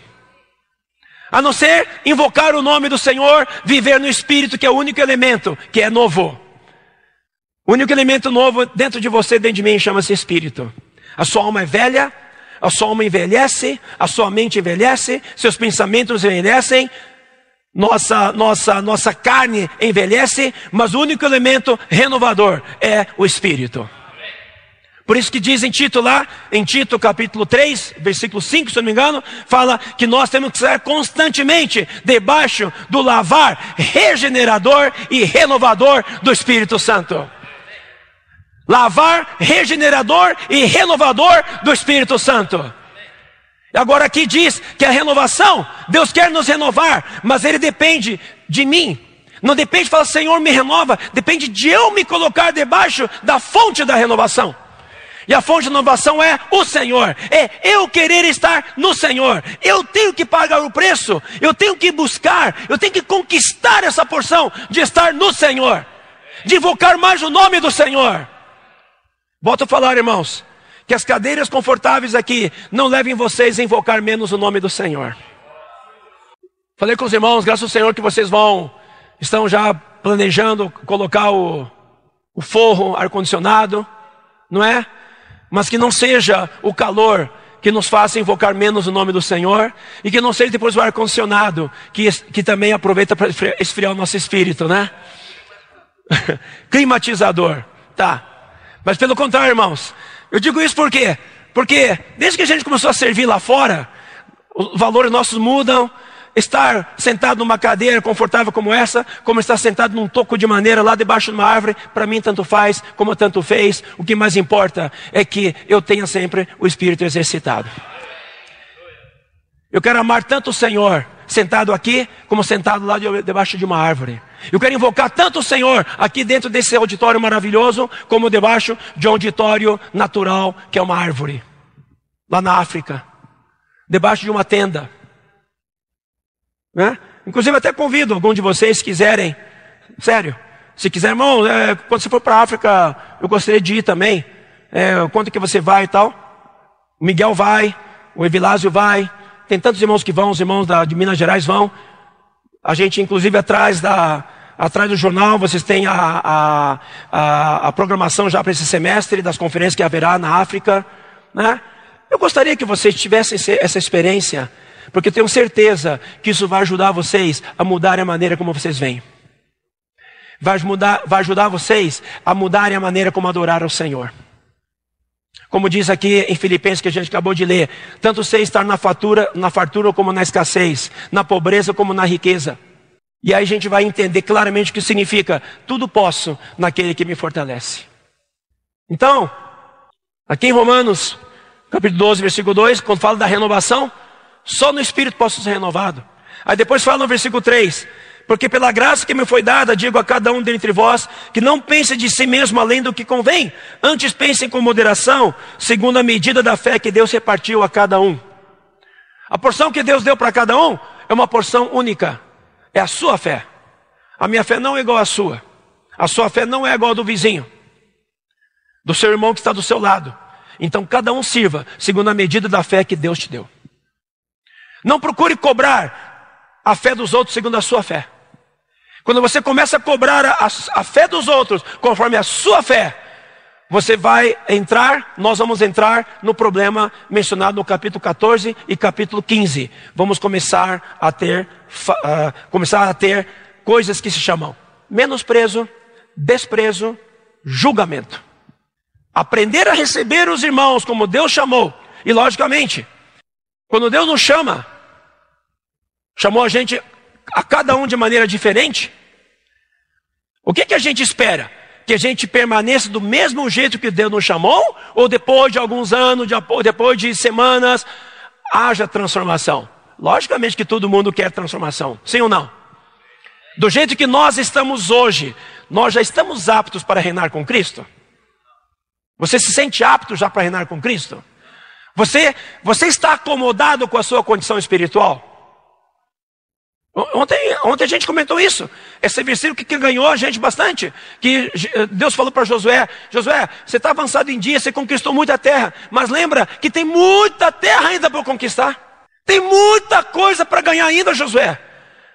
A não ser invocar o nome do Senhor, viver no Espírito, que é o único elemento que é novo. O único elemento novo dentro de você, dentro de mim, chama-se Espírito. A sua alma é velha, a sua alma envelhece, a sua mente envelhece, seus pensamentos envelhecem, nossa carne envelhece, mas o único elemento renovador é o Espírito. Por isso que diz em Tito lá, em Tito capítulo 3, versículo 5, se eu não me engano, fala que nós temos que estar constantemente debaixo do lavar regenerador e renovador do Espírito Santo. Lavar regenerador e renovador do Espírito Santo. Agora aqui diz que a renovação, Deus quer nos renovar, mas Ele depende de mim. Não depende de falar, Senhor, me renova. Depende de eu me colocar debaixo da fonte da renovação. E a fonte da renovação é o Senhor. É eu querer estar no Senhor. Eu tenho que pagar o preço. Eu tenho que buscar. Eu tenho que conquistar essa porção de estar no Senhor. De invocar mais o nome do Senhor. Volto a falar, irmãos, que as cadeiras confortáveis aqui não levem vocês a invocar menos o nome do Senhor. Falei com os irmãos, graças ao Senhor que vocês estão já planejando colocar o forro, ar-condicionado, não é? Mas que não seja o calor que nos faça invocar menos o nome do Senhor, e que não seja depois o ar-condicionado que também aproveita para esfriar o nosso espírito, né? Climatizador, tá? Mas pelo contrário, irmãos, eu digo isso por quê? Porque desde que a gente começou a servir lá fora, os valores nossos mudam. Estar sentado numa cadeira confortável como essa, como estar sentado num toco de madeira lá debaixo de uma árvore, para mim tanto faz, como tanto fez. O que mais importa é que eu tenha sempre o espírito exercitado. Eu quero amar tanto o Senhor sentado aqui, como sentado lá debaixo de uma árvore. Eu quero invocar tanto o Senhor aqui dentro desse auditório maravilhoso, como debaixo de um auditório natural, que é uma árvore, lá na África, debaixo de uma tenda. Né? Inclusive até convido algum de vocês se quiserem, sério, se quiser, irmão, quando você for para a África, eu gostaria de ir também, quanto que você vai e tal. O Miguel vai, o Evilásio vai, tem tantos irmãos que vão, os irmãos de Minas Gerais vão. A gente inclusive atrás do jornal, vocês têm a programação já para esse semestre das conferências que haverá na África, né? Eu gostaria que vocês tivessem essa experiência, porque eu tenho certeza que isso vai ajudar vocês a mudarem a maneira como vocês veem. Vai ajudar vocês a mudarem a maneira como adorar ao Senhor. Como diz aqui em Filipenses que a gente acabou de ler, tanto sei estar na fartura como na escassez, na pobreza como na riqueza. E aí a gente vai entender claramente o que significa: tudo posso naquele que me fortalece. Então, aqui em Romanos, capítulo 12, versículo 2, quando fala da renovação, só no Espírito posso ser renovado. Aí depois fala no versículo 3, porque pela graça que me foi dada, digo a cada um dentre vós, que não pense de si mesmo além do que convém, antes pensem com moderação, segundo a medida da fé que Deus repartiu a cada um. A porção que Deus deu para cada um é uma porção única, é a sua fé. A minha fé não é igual à sua, a sua fé não é igual à do vizinho, do seu irmão que está do seu lado. Então cada um sirva segundo a medida da fé que Deus te deu. Não procure cobrar a fé dos outros segundo a sua fé. Quando você começa a cobrar a fé dos outros conforme a sua fé, nós vamos entrar no problema mencionado no capítulo 14 e capítulo 15. Vamos começar a ter coisas que se chamam menosprezo, desprezo, julgamento. Aprender a receber os irmãos como Deus chamou. E logicamente, quando Deus nos chamou a gente, a cada um de maneira diferente, o que a gente espera? Que a gente permaneça do mesmo jeito que Deus nos chamou? Ou depois de alguns anos, depois de semanas, haja transformação? Logicamente que todo mundo quer transformação, sim ou não? Do jeito que nós estamos hoje, nós já estamos aptos para reinar com Cristo? Você se sente apto já para reinar com Cristo? Você está acomodado com a sua condição espiritual? Ontem a gente comentou isso. Esse versículo que ganhou a gente bastante. Que Deus falou para Josué: Josué, você está avançado em dia, você conquistou muita terra. Mas lembra que tem muita terra ainda para conquistar. Tem muita coisa para ganhar ainda, Josué.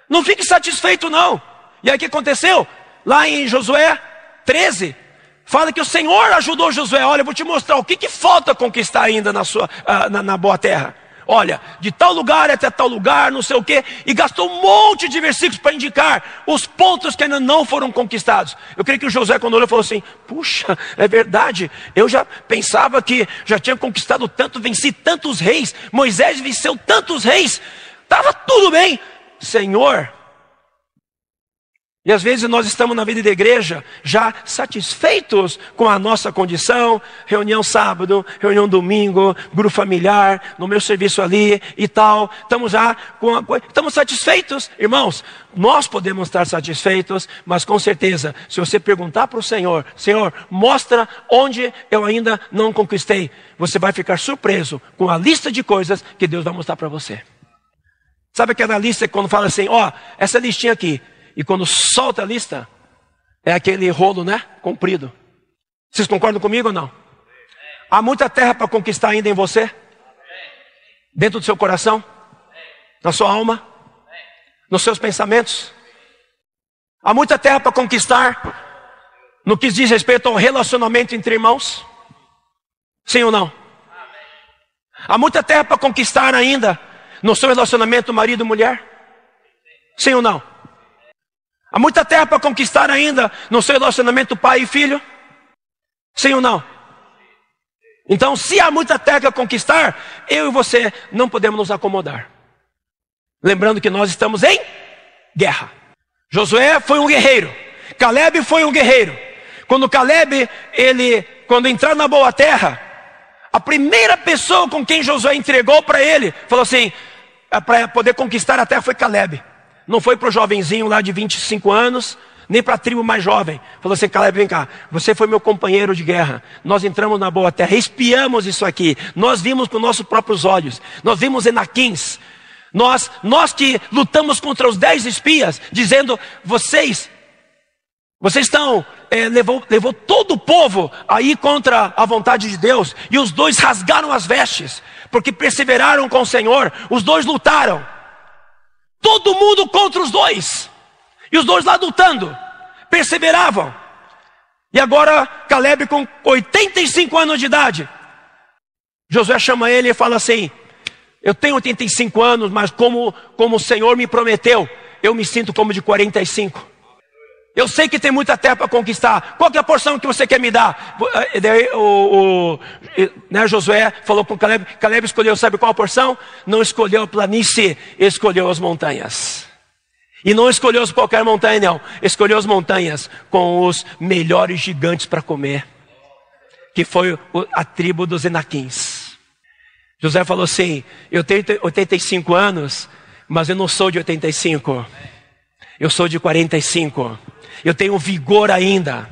Não fique satisfeito não. E aí o que aconteceu? Lá em Josué 13, fala que o Senhor ajudou Josué. Olha, eu vou te mostrar o que falta conquistar ainda na boa terra. Olha, de tal lugar até tal lugar, não sei o quê. E gastou um monte de versículos para indicar os pontos que ainda não foram conquistados. Eu creio que o Josué, quando olhou, falou assim: puxa, é verdade. Eu já pensava que já tinha conquistado tanto, venci tantos reis. Moisés venceu tantos reis. Estava tudo bem. Senhor. E às vezes nós estamos na vida da igreja já satisfeitos com a nossa condição, reunião sábado, reunião domingo, grupo familiar, no meu serviço ali e tal. Estamos satisfeitos, irmãos. Nós podemos estar satisfeitos, mas com certeza, se você perguntar para o Senhor, Senhor, mostra onde eu ainda não conquistei, você vai ficar surpreso com a lista de coisas que Deus vai mostrar para você. Sabe aquela lista que quando fala assim, ó, essa listinha aqui, e quando solta a lista, é aquele rolo, né? Comprido. Vocês concordam comigo ou não? Há muita terra para conquistar ainda em você? Dentro do seu coração? Na sua alma? Nos seus pensamentos? Há muita terra para conquistar no que diz respeito ao relacionamento entre irmãos? Sim ou não? Há muita terra para conquistar ainda no seu relacionamento marido e mulher? Sim ou não? Há muita terra para conquistar ainda no seu relacionamento pai e filho? Sim ou não? Então, se há muita terra a conquistar, eu e você não podemos nos acomodar. Lembrando que nós estamos em guerra. Josué foi um guerreiro. Caleb foi um guerreiro. Quando Caleb, quando entrar na boa terra, a primeira pessoa com quem Josué entregou para ele, falou assim, para poder conquistar a terra foi Caleb. Não foi para o jovenzinho lá de 25 anos, nem para a tribo mais jovem. Falou assim, Caleb, vem cá, você foi meu companheiro de guerra. Nós entramos na boa terra, espiamos isso aqui. Nós vimos com nossos próprios olhos. Nós vimos Enaquins. Nós que lutamos contra os 10 espias, dizendo, vocês estão, levou todo o povo aí contra a vontade de Deus. E os dois rasgaram as vestes, porque perseveraram com o Senhor. Os dois lutaram. Todo mundo contra os dois. E os dois lá lutando. Perseveravam. E agora Caleb com 85 anos de idade. Josué chama ele e fala assim, eu tenho 85 anos, mas como o Senhor me prometeu, eu me sinto como de 45. Eu sei que tem muita terra para conquistar. Qual que é a porção que você quer me dar? Josué falou com Caleb. Caleb escolheu, sabe qual a porção? Não escolheu a planície, escolheu as montanhas. E não escolheu qualquer montanha, não. Escolheu as montanhas com os melhores gigantes para comer. Que foi a tribo dos Enaquins. Josué falou assim, eu tenho 85 anos, mas eu não sou de 85. Eu sou de 45. Eu tenho vigor ainda.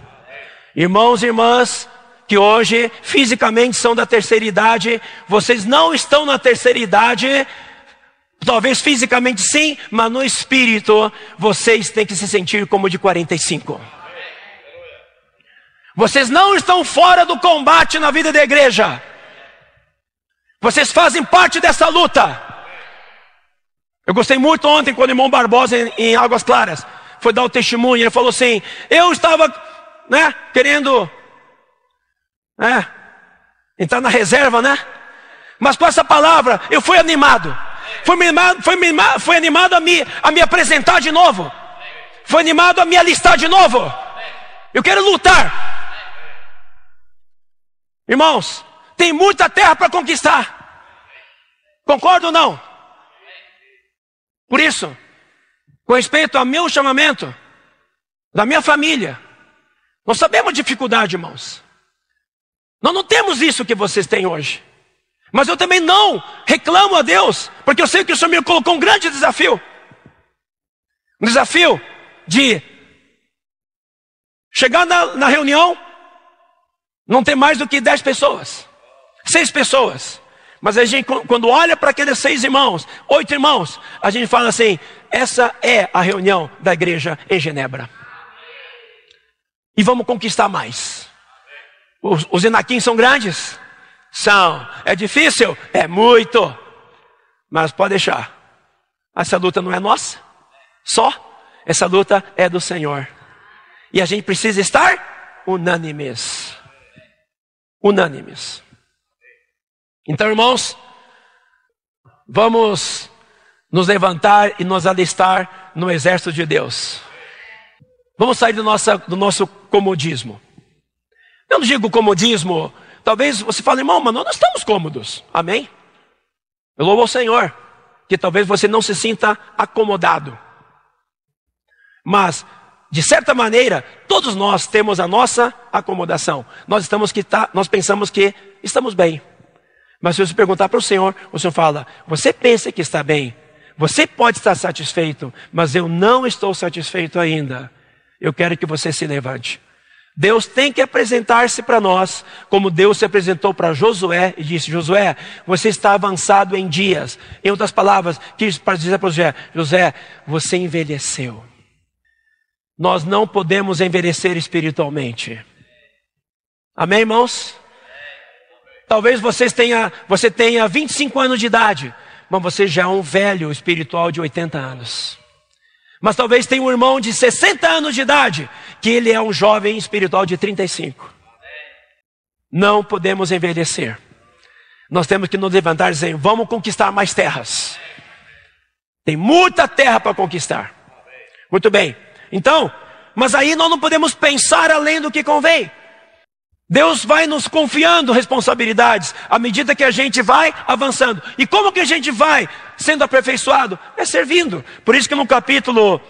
Irmãos e irmãs que hoje fisicamente são da terceira idade, vocês não estão na terceira idade, talvez fisicamente sim, mas no espírito vocês têm que se sentir como de 45. Vocês não estão fora do combate na vida da igreja. Vocês fazem parte dessa luta. Eu gostei muito ontem quando o irmão Barbosa em Águas Claras foi dar o testemunho. Ele falou assim, eu estava querendo entrar na reserva, mas com essa palavra eu fui animado. Foi animado a me apresentar de novo. Foi animado a me alistar de novo. Eu quero lutar. Irmãos, tem muita terra para conquistar. Concorda ou não? Por isso, com respeito ao meu chamamento, da minha família, nós sabemos a dificuldade, irmãos. Nós não temos isso que vocês têm hoje. Mas eu também não reclamo a Deus, porque eu sei que o Senhor me colocou um grande desafio. Um desafio de chegar na reunião, não ter mais do que 10 pessoas, 6 pessoas. Mas a gente, quando olha para aqueles 6 irmãos, 8 irmãos, a gente fala assim, essa é a reunião da igreja em Genebra. E vamos conquistar mais. Os Enaquins são grandes? São. É difícil? É muito. Mas pode deixar. Essa luta não é nossa. Só. Essa luta é do Senhor. E a gente precisa estar unânimes. Unânimes. Então, irmãos, vamos nos levantar e nos alistar no exército de Deus. Vamos sair do nosso comodismo. Eu não digo comodismo, talvez você fale, irmão, mas nós não estamos cômodos. Amém? Eu louvo ao Senhor, que talvez você não se sinta acomodado. Mas de certa maneira, todos nós temos a nossa acomodação. Nós pensamos que estamos bem. Mas se você perguntar para o Senhor fala, você pensa que está bem, você pode estar satisfeito, mas eu não estou satisfeito ainda. Eu quero que você se levante. Deus tem que apresentar-se para nós, como Deus se apresentou para Josué e disse, Josué, você está avançado em dias. Em outras palavras, quis dizer para Josué, Josué, você envelheceu. Nós não podemos envelhecer espiritualmente. Amém, irmãos? Talvez você tenha 25 anos de idade, mas você já é um velho espiritual de 80 anos. Mas talvez tenha um irmão de 60 anos de idade, que ele é um jovem espiritual de 35. Não podemos envelhecer. Nós temos que nos levantar e dizer, vamos conquistar mais terras. Tem muita terra para conquistar. Muito bem. Então, mas aí nós não podemos pensar além do que convém. Deus vai nos confiando responsabilidades à medida que a gente vai avançando. E como que a gente vai sendo aperfeiçoado? É servindo. Por isso que no capítulo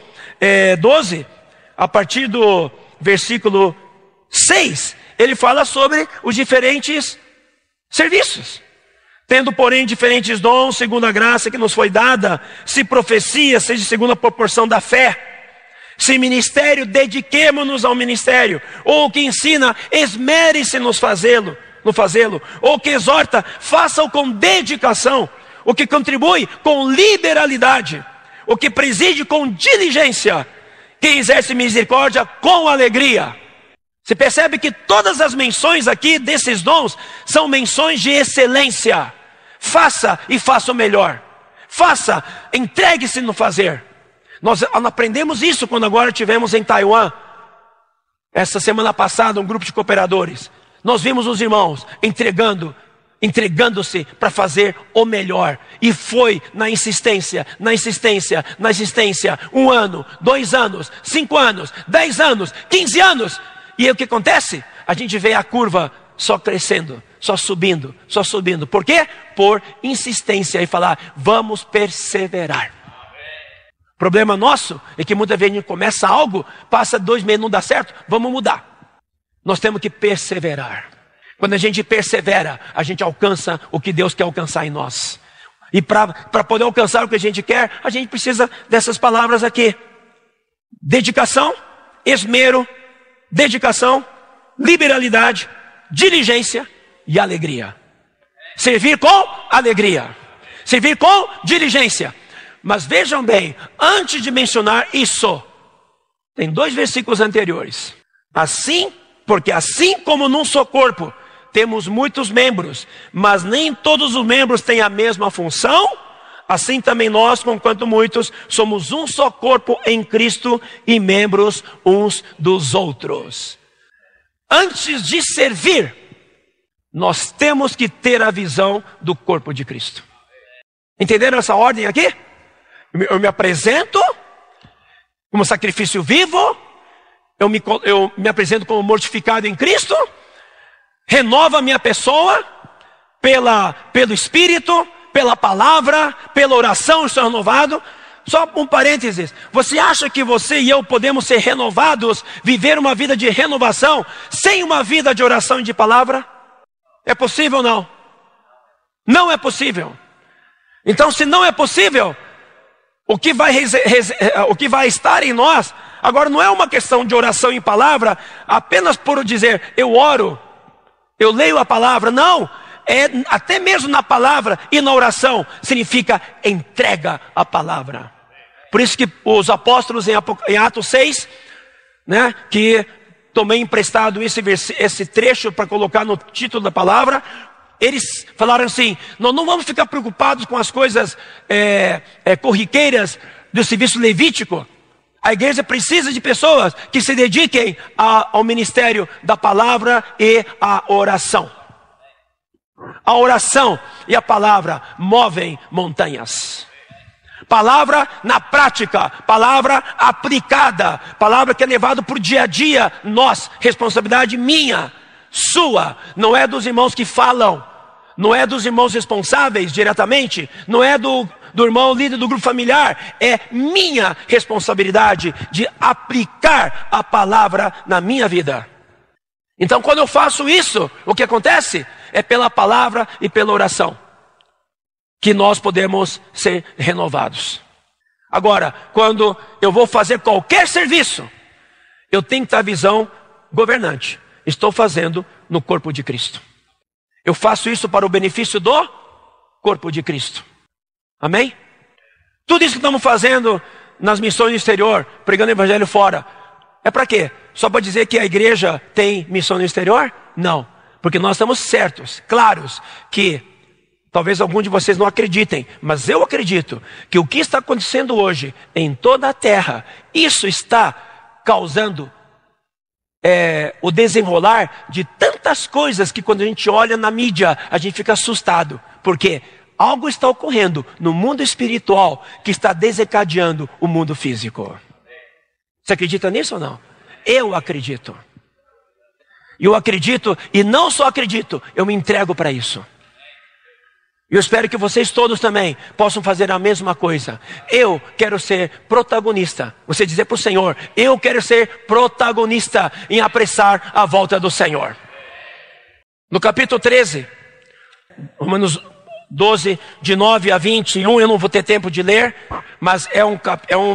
12, a partir do versículo 6, ele fala sobre os diferentes serviços. Tendo, porém, diferentes dons, segundo a graça que nos foi dada, se profecia, seja segundo a proporção da fé. Se ministério, dediquemo-nos ao ministério. Ou que ensina, esmere-se no fazê-lo. Ou que exorta, faça-o com dedicação. O que contribui com liberalidade. O que preside com diligência. Quem exerce misericórdia com alegria. Você percebe que todas as menções aqui desses dons são menções de excelência. Faça e faça o melhor. Faça, entregue-se no fazer. Nós aprendemos isso quando agora estivemos em Taiwan. Essa semana passada, um grupo de cooperadores. Nós vimos os irmãos entregando-se para fazer o melhor. E foi na insistência. 1 ano, 2 anos, 5 anos, 10 anos, 15 anos. E aí o que acontece? A gente vê a curva só crescendo, só subindo. Por quê? Por insistência e falar, vamos perseverar. O problema nosso é que muitas vezes a gente começa algo, passa 2 meses, não dá certo, vamos mudar. Nós temos que perseverar. Quando a gente persevera, a gente alcança o que Deus quer alcançar em nós. E para poder alcançar o que a gente quer, a gente precisa dessas palavras aqui. Dedicação, esmero, dedicação, liberalidade, diligência e alegria. Servir com alegria. Servir com diligência. Mas vejam bem, antes de mencionar isso, tem 2 versículos anteriores. Porque assim como num só corpo temos muitos membros, mas nem todos os membros têm a mesma função, assim também nós, conquanto muitos, somos um só corpo em Cristo e membros uns dos outros. Antes de servir, nós temos que ter a visão do corpo de Cristo. Entenderam essa ordem aqui? Eu me apresento como sacrifício vivo, eu me apresento como mortificado em Cristo, renova a minha pessoa pelo Espírito, pela palavra, pela oração, eu sou renovado. Só um parênteses, você acha que você e eu podemos ser renovados, viver uma vida de renovação, sem uma vida de oração e de palavra? É possível ou não? Não é possível. Então, se não é possível, o que vai estar em nós, agora não é uma questão de oração em palavra, apenas por dizer, eu oro, eu leio a palavra, não, até mesmo na palavra e na oração, significa entrega a palavra. Por isso que os apóstolos em Atos 6, né, que tomei emprestado esse trecho para colocar no título da palavra, eles falaram assim, nós não vamos ficar preocupados com as coisas corriqueiras do serviço levítico. A igreja precisa de pessoas que se dediquem ao ministério da palavra e à oração. A oração e a palavra movem montanhas. Palavra na prática, palavra aplicada, palavra que é levada por dia a dia, responsabilidade minha, sua, não é dos irmãos que falam, não é dos irmãos responsáveis diretamente, não é do do irmão líder do grupo familiar, é minha responsabilidade de aplicar a palavra na minha vida. Então quando eu faço isso, o que acontece? É pela palavra e pela oração que nós podemos ser renovados. Agora, quando eu vou fazer qualquer serviço, eu tenho que ter a visão governante. Estou fazendo no corpo de Cristo. Eu faço isso para o benefício do corpo de Cristo. Amém? Tudo isso que estamos fazendo nas missões no exterior, pregando o evangelho fora, é para quê? Só para dizer que a igreja tem missão no exterior? Não. Porque nós estamos certos, claros, que talvez algum de vocês não acreditem, mas eu acredito que o que está acontecendo hoje em toda a terra, isso está causando o desenrolar de tantas coisas que quando a gente olha na mídia, a gente fica assustado. Porque algo está ocorrendo no mundo espiritual que está desencadeando o mundo físico. Você acredita nisso ou não? Eu acredito. Eu acredito e não só acredito, eu me entrego para isso. Eu espero que vocês todos também possam fazer a mesma coisa. Eu quero ser protagonista. Você dizer para o Senhor, eu quero ser protagonista em apressar a volta do Senhor. No capítulo 13, Romanos 12, de 9 a 21, eu não vou ter tempo de ler, mas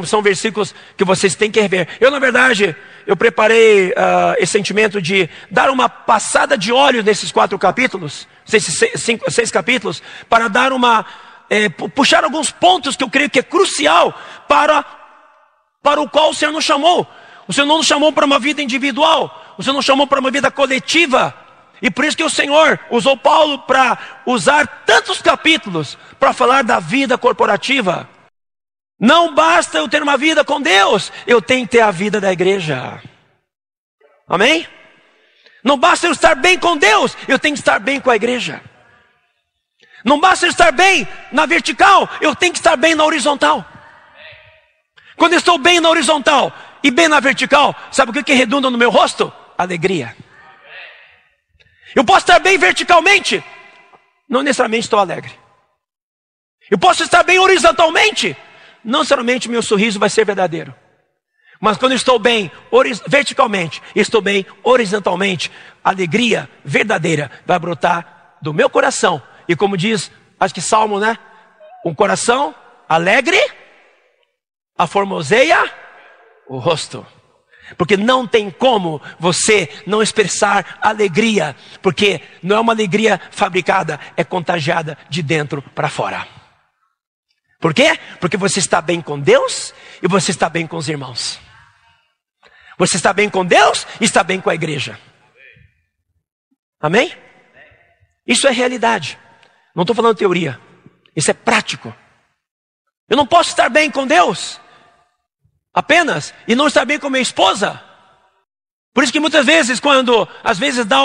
são versículos que vocês têm que rever. Eu, na verdade, eu preparei esse sentimento de dar uma passada de olhos nesses 4 capítulos, seis capítulos, para dar puxar alguns pontos que eu creio que é crucial para o qual o Senhor nos chamou. O Senhor não nos chamou para uma vida individual, o Senhor nos chamou para uma vida coletiva. E por isso que o Senhor usou Paulo para usar tantos capítulos para falar da vida corporativa. Não basta eu ter uma vida com Deus, eu tenho que ter a vida da igreja. Amém? Não basta eu estar bem com Deus, eu tenho que estar bem com a igreja. Não basta eu estar bem na vertical, eu tenho que estar bem na horizontal. Quando eu estou bem na horizontal e bem na vertical, sabe o que redunda no meu rosto? Alegria. Eu posso estar bem verticalmente, não necessariamente estou alegre. Eu posso estar bem horizontalmente, não necessariamente meu sorriso vai ser verdadeiro. Mas quando eu estou bem verticalmente, estou bem horizontalmente, a alegria verdadeira vai brotar do meu coração. E como diz, acho que Salmo, né? Um coração alegre aformoseia o rosto. Porque não tem como você não expressar alegria, porque não é uma alegria fabricada, é contagiada de dentro para fora. Por quê? Porque você está bem com Deus e você está bem com os irmãos. Você está bem com Deus e está bem com a igreja. Amém? Isso é realidade. Não estou falando teoria. Isso é prático. Eu não posso estar bem com Deus apenas e não estar bem com minha esposa. Por isso que muitas vezes, quando às vezes dá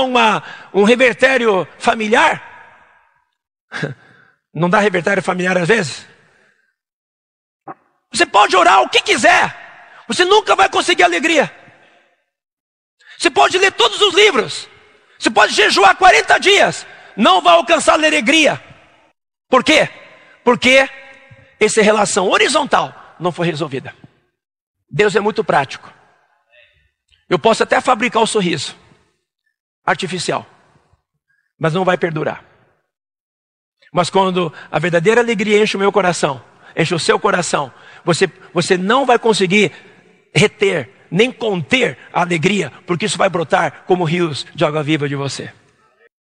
um revertério familiar, não dá revertério familiar às vezes? Você pode orar o que quiser, você nunca vai conseguir alegria. Você pode ler todos os livros, você pode jejuar 40 dias, não vai alcançar a alegria. Por quê? Porque essa relação horizontal não foi resolvida. Deus é muito prático. Eu posso até fabricar o sorriso artificial, mas não vai perdurar. Mas quando a verdadeira alegria enche o meu coração, enche o seu coração, você não vai conseguir reter, nem conter a alegria, porque isso vai brotar como rios de água viva de você.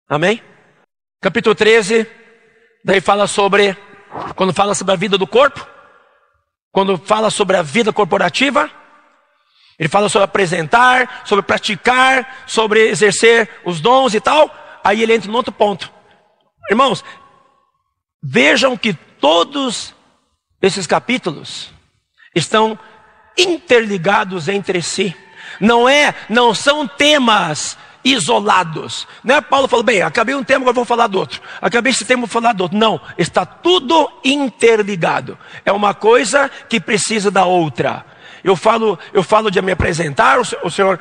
Amém? Capítulo 13, daí fala sobre, quando fala sobre a vida do corpo, quando fala sobre a vida corporativa, ele fala sobre apresentar, sobre praticar, sobre exercer os dons e tal. Aí ele entra num outro ponto. Irmãos, vejam que todos esses capítulos estão interligados entre si. Não são temas isolados. Não é Paulo falou, bem, acabei um tema, agora vou falar do outro. Acabei esse tema, vou falar do outro. Não, está tudo interligado. É uma coisa que precisa da outra. Eu falo de me apresentar, o Senhor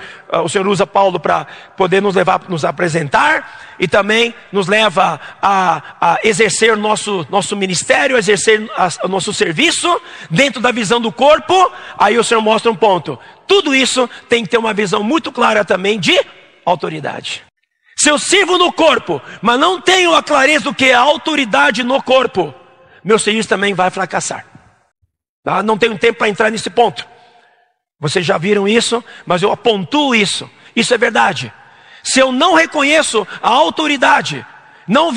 usa Paulo para poder nos levar, nos apresentar, e também nos leva a exercer nosso ministério, exercer o nosso serviço, dentro da visão do corpo. Aí o Senhor mostra um ponto. Tudo isso tem que ter uma visão muito clara também de autoridade. Se eu sirvo no corpo, mas não tenho a clareza do que é a autoridade no corpo, meu serviço também vai fracassar. Tá? Não tenho tempo para entrar nesse ponto. Vocês já viram isso, mas eu apontuo isso. Isso é verdade. Se eu não reconheço a autoridade, não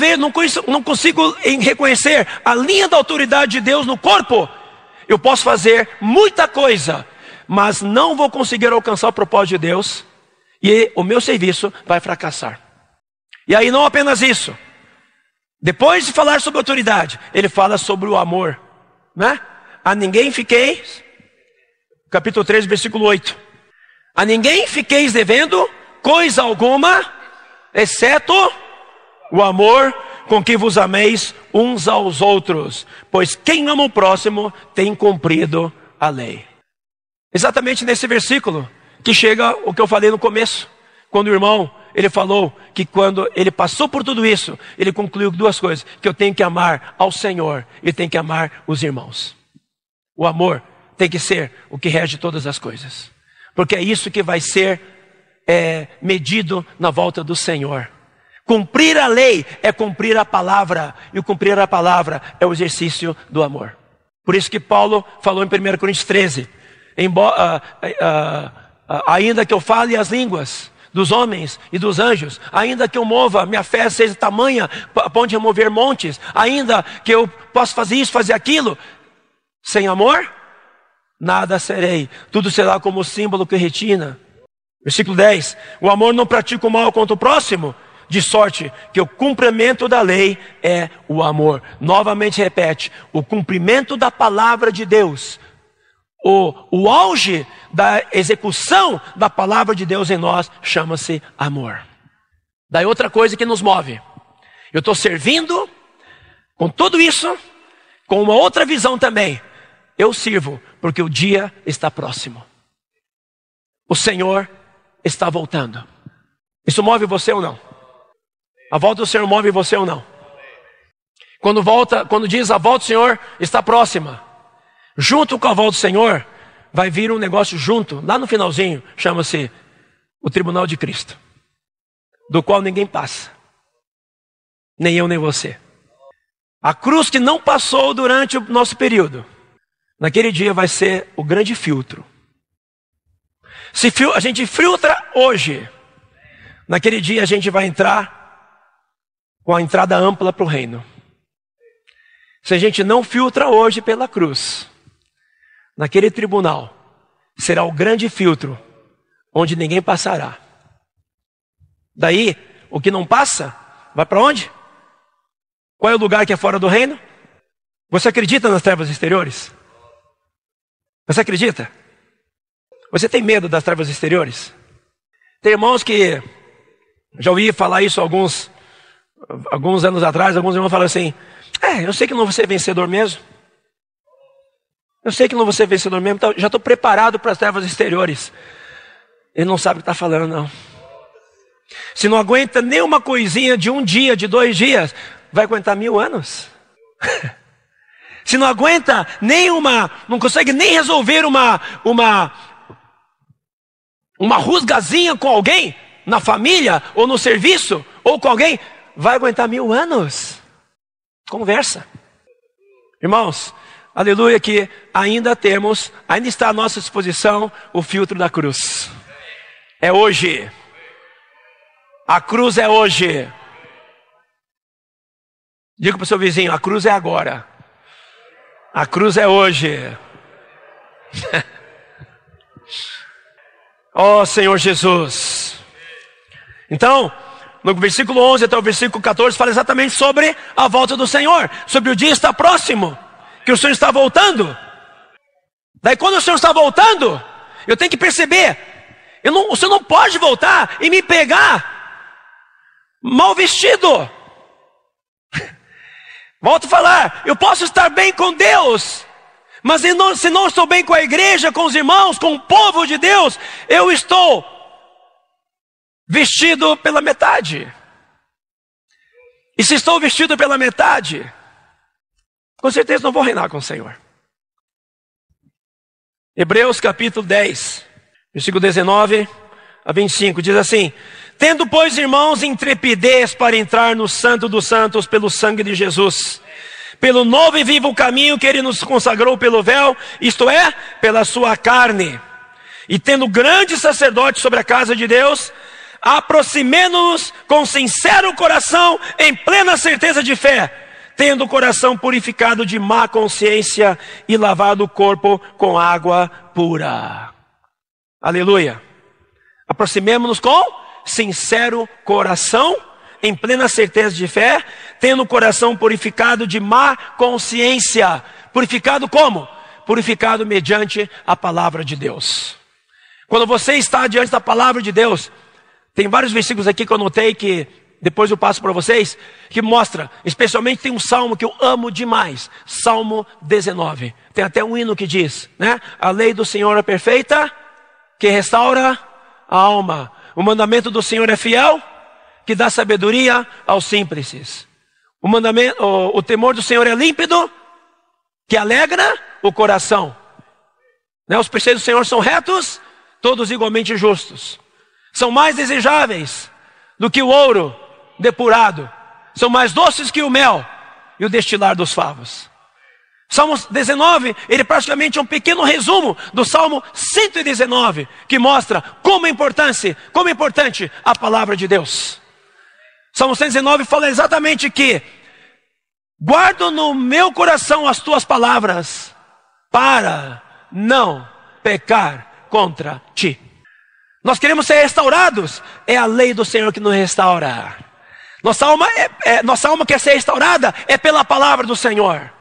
consigo reconhecer a linha da autoridade de Deus no corpo, eu posso fazer muita coisa, mas não vou conseguir alcançar o propósito de Deus, e o meu serviço vai fracassar. E aí não apenas isso. Depois de falar sobre autoridade, ele fala sobre o amor, né? A ninguém fiqueis, capítulo 3, versículo 8. A ninguém fiqueis devendo coisa alguma, exceto o amor com que vos ameis uns aos outros. Pois quem ama o próximo tem cumprido a lei. Exatamente nesse versículo que chega o que eu falei no começo. Quando o irmão, ele falou que quando ele passou por tudo isso, ele concluiu duas coisas. Que eu tenho que amar ao Senhor e tenho que amar os irmãos. O amor tem que ser o que rege todas as coisas. Porque é isso que vai ser medido na volta do Senhor. Cumprir a lei é cumprir a palavra. E o cumprir a palavra é o exercício do amor. Por isso que Paulo falou em 1 Coríntios 13. Ainda que eu fale as línguas dos homens e dos anjos, ainda que eu mova, minha fé seja tamanha, a ponto de remover montes, ainda que eu possa fazer isso, fazer aquilo, sem amor, nada serei. Tudo será como o símbolo que retina. Versículo 10. O amor não pratica o mal contra o próximo, de sorte que o cumprimento da lei é o amor. Novamente repete, o cumprimento da palavra de Deus, o auge da execução da palavra de Deus em nós, chama-se amor. Daí outra coisa que nos move. Eu estou servindo com tudo isso, com uma outra visão também. Eu sirvo porque o dia está próximo. O Senhor está voltando. Isso move você ou não? A volta do Senhor move você ou não? Quando diz a volta do Senhor está próxima, junto com a volta do Senhor, vai vir um negócio junto, lá no finalzinho, chama-se o tribunal de Cristo, do qual ninguém passa, nem eu nem você. A cruz que não passou durante o nosso período, naquele dia vai ser o grande filtro. Se a gente filtra hoje, naquele dia a gente vai entrar com a entrada ampla para o reino. Se a gente não filtra hoje pela cruz, naquele tribunal, será o grande filtro, onde ninguém passará. Daí, o que não passa, vai para onde? Qual é o lugar que é fora do reino? Você acredita nas trevas exteriores? Você acredita? Você tem medo das trevas exteriores? Tem irmãos que, já ouvi falar isso alguns anos atrás, alguns irmãos falam assim, eu sei que não vou ser vencedor mesmo. Eu sei que não vou ser vencedor mesmo, então já estou preparado para as trevas exteriores. Ele não sabe o que está falando, não. Se não aguenta nem uma coisinha de um dia, de 2 dias, vai aguentar 1000 anos. Se não aguenta não consegue nem resolver uma rusgazinha com alguém, na família, ou no serviço, ou com alguém, vai aguentar 1000 anos. Conversa. Irmãos, aleluia, que ainda está à nossa disposição o filtro da cruz. É hoje. A cruz é hoje. Diga para o seu vizinho, a cruz é agora. A cruz é hoje. Oh Senhor Jesus. Então, no versículo 11 até o versículo 14, fala exatamente sobre a volta do Senhor. Sobre o dia está próximo, que o Senhor está voltando. Daí quando o Senhor está voltando, eu tenho que perceber, o Senhor não pode voltar e me pegar mal vestido. Volto a falar, eu posso estar bem com Deus, Mas se não estou bem com a igreja, com os irmãos, com o povo de Deus, eu estou vestido pela metade. E se estou vestido pela metade, com certeza não vou reinar com o Senhor. Hebreus capítulo 10, versículo 19 a 25, diz assim: tendo, pois, irmãos, intrepidez para entrar no Santo dos Santos pelo sangue de Jesus, pelo novo e vivo caminho que ele nos consagrou pelo véu, isto é, pela sua carne. E tendo grande sacerdote sobre a casa de Deus, aproximemo-nos com sincero coração, em plena certeza de fé, tendo o coração purificado de má consciência e lavado o corpo com água pura. Aleluia. Aproximemo-nos com sincero coração, em plena certeza de fé, tendo o coração purificado de má consciência. Purificado como? Purificado mediante a palavra de Deus. Quando você está diante da palavra de Deus, tem vários versículos aqui que eu anotei, que depois eu passo para vocês, que mostra, especialmente tem um salmo que eu amo demais, Salmo 19. Tem até um hino que diz, né? A lei do Senhor é perfeita, que restaura a alma. O mandamento do Senhor é fiel, que dá sabedoria aos simples. O temor do Senhor é límpido, que alegra o coração. Né? Os preceitos do Senhor são retos, todos igualmente justos. São mais desejáveis do que o ouro depurado. São mais doces que o mel e o destilar dos favos. Salmo 19, ele praticamente é um pequeno resumo do Salmo 119, que mostra como é importante a palavra de Deus. Salmo 119 fala exatamente que guardo no meu coração as tuas palavras para não pecar contra ti. Nós queremos ser restaurados, é a lei do Senhor que nos restaura. Nossa alma quer ser restaurada, é pela palavra do Senhor.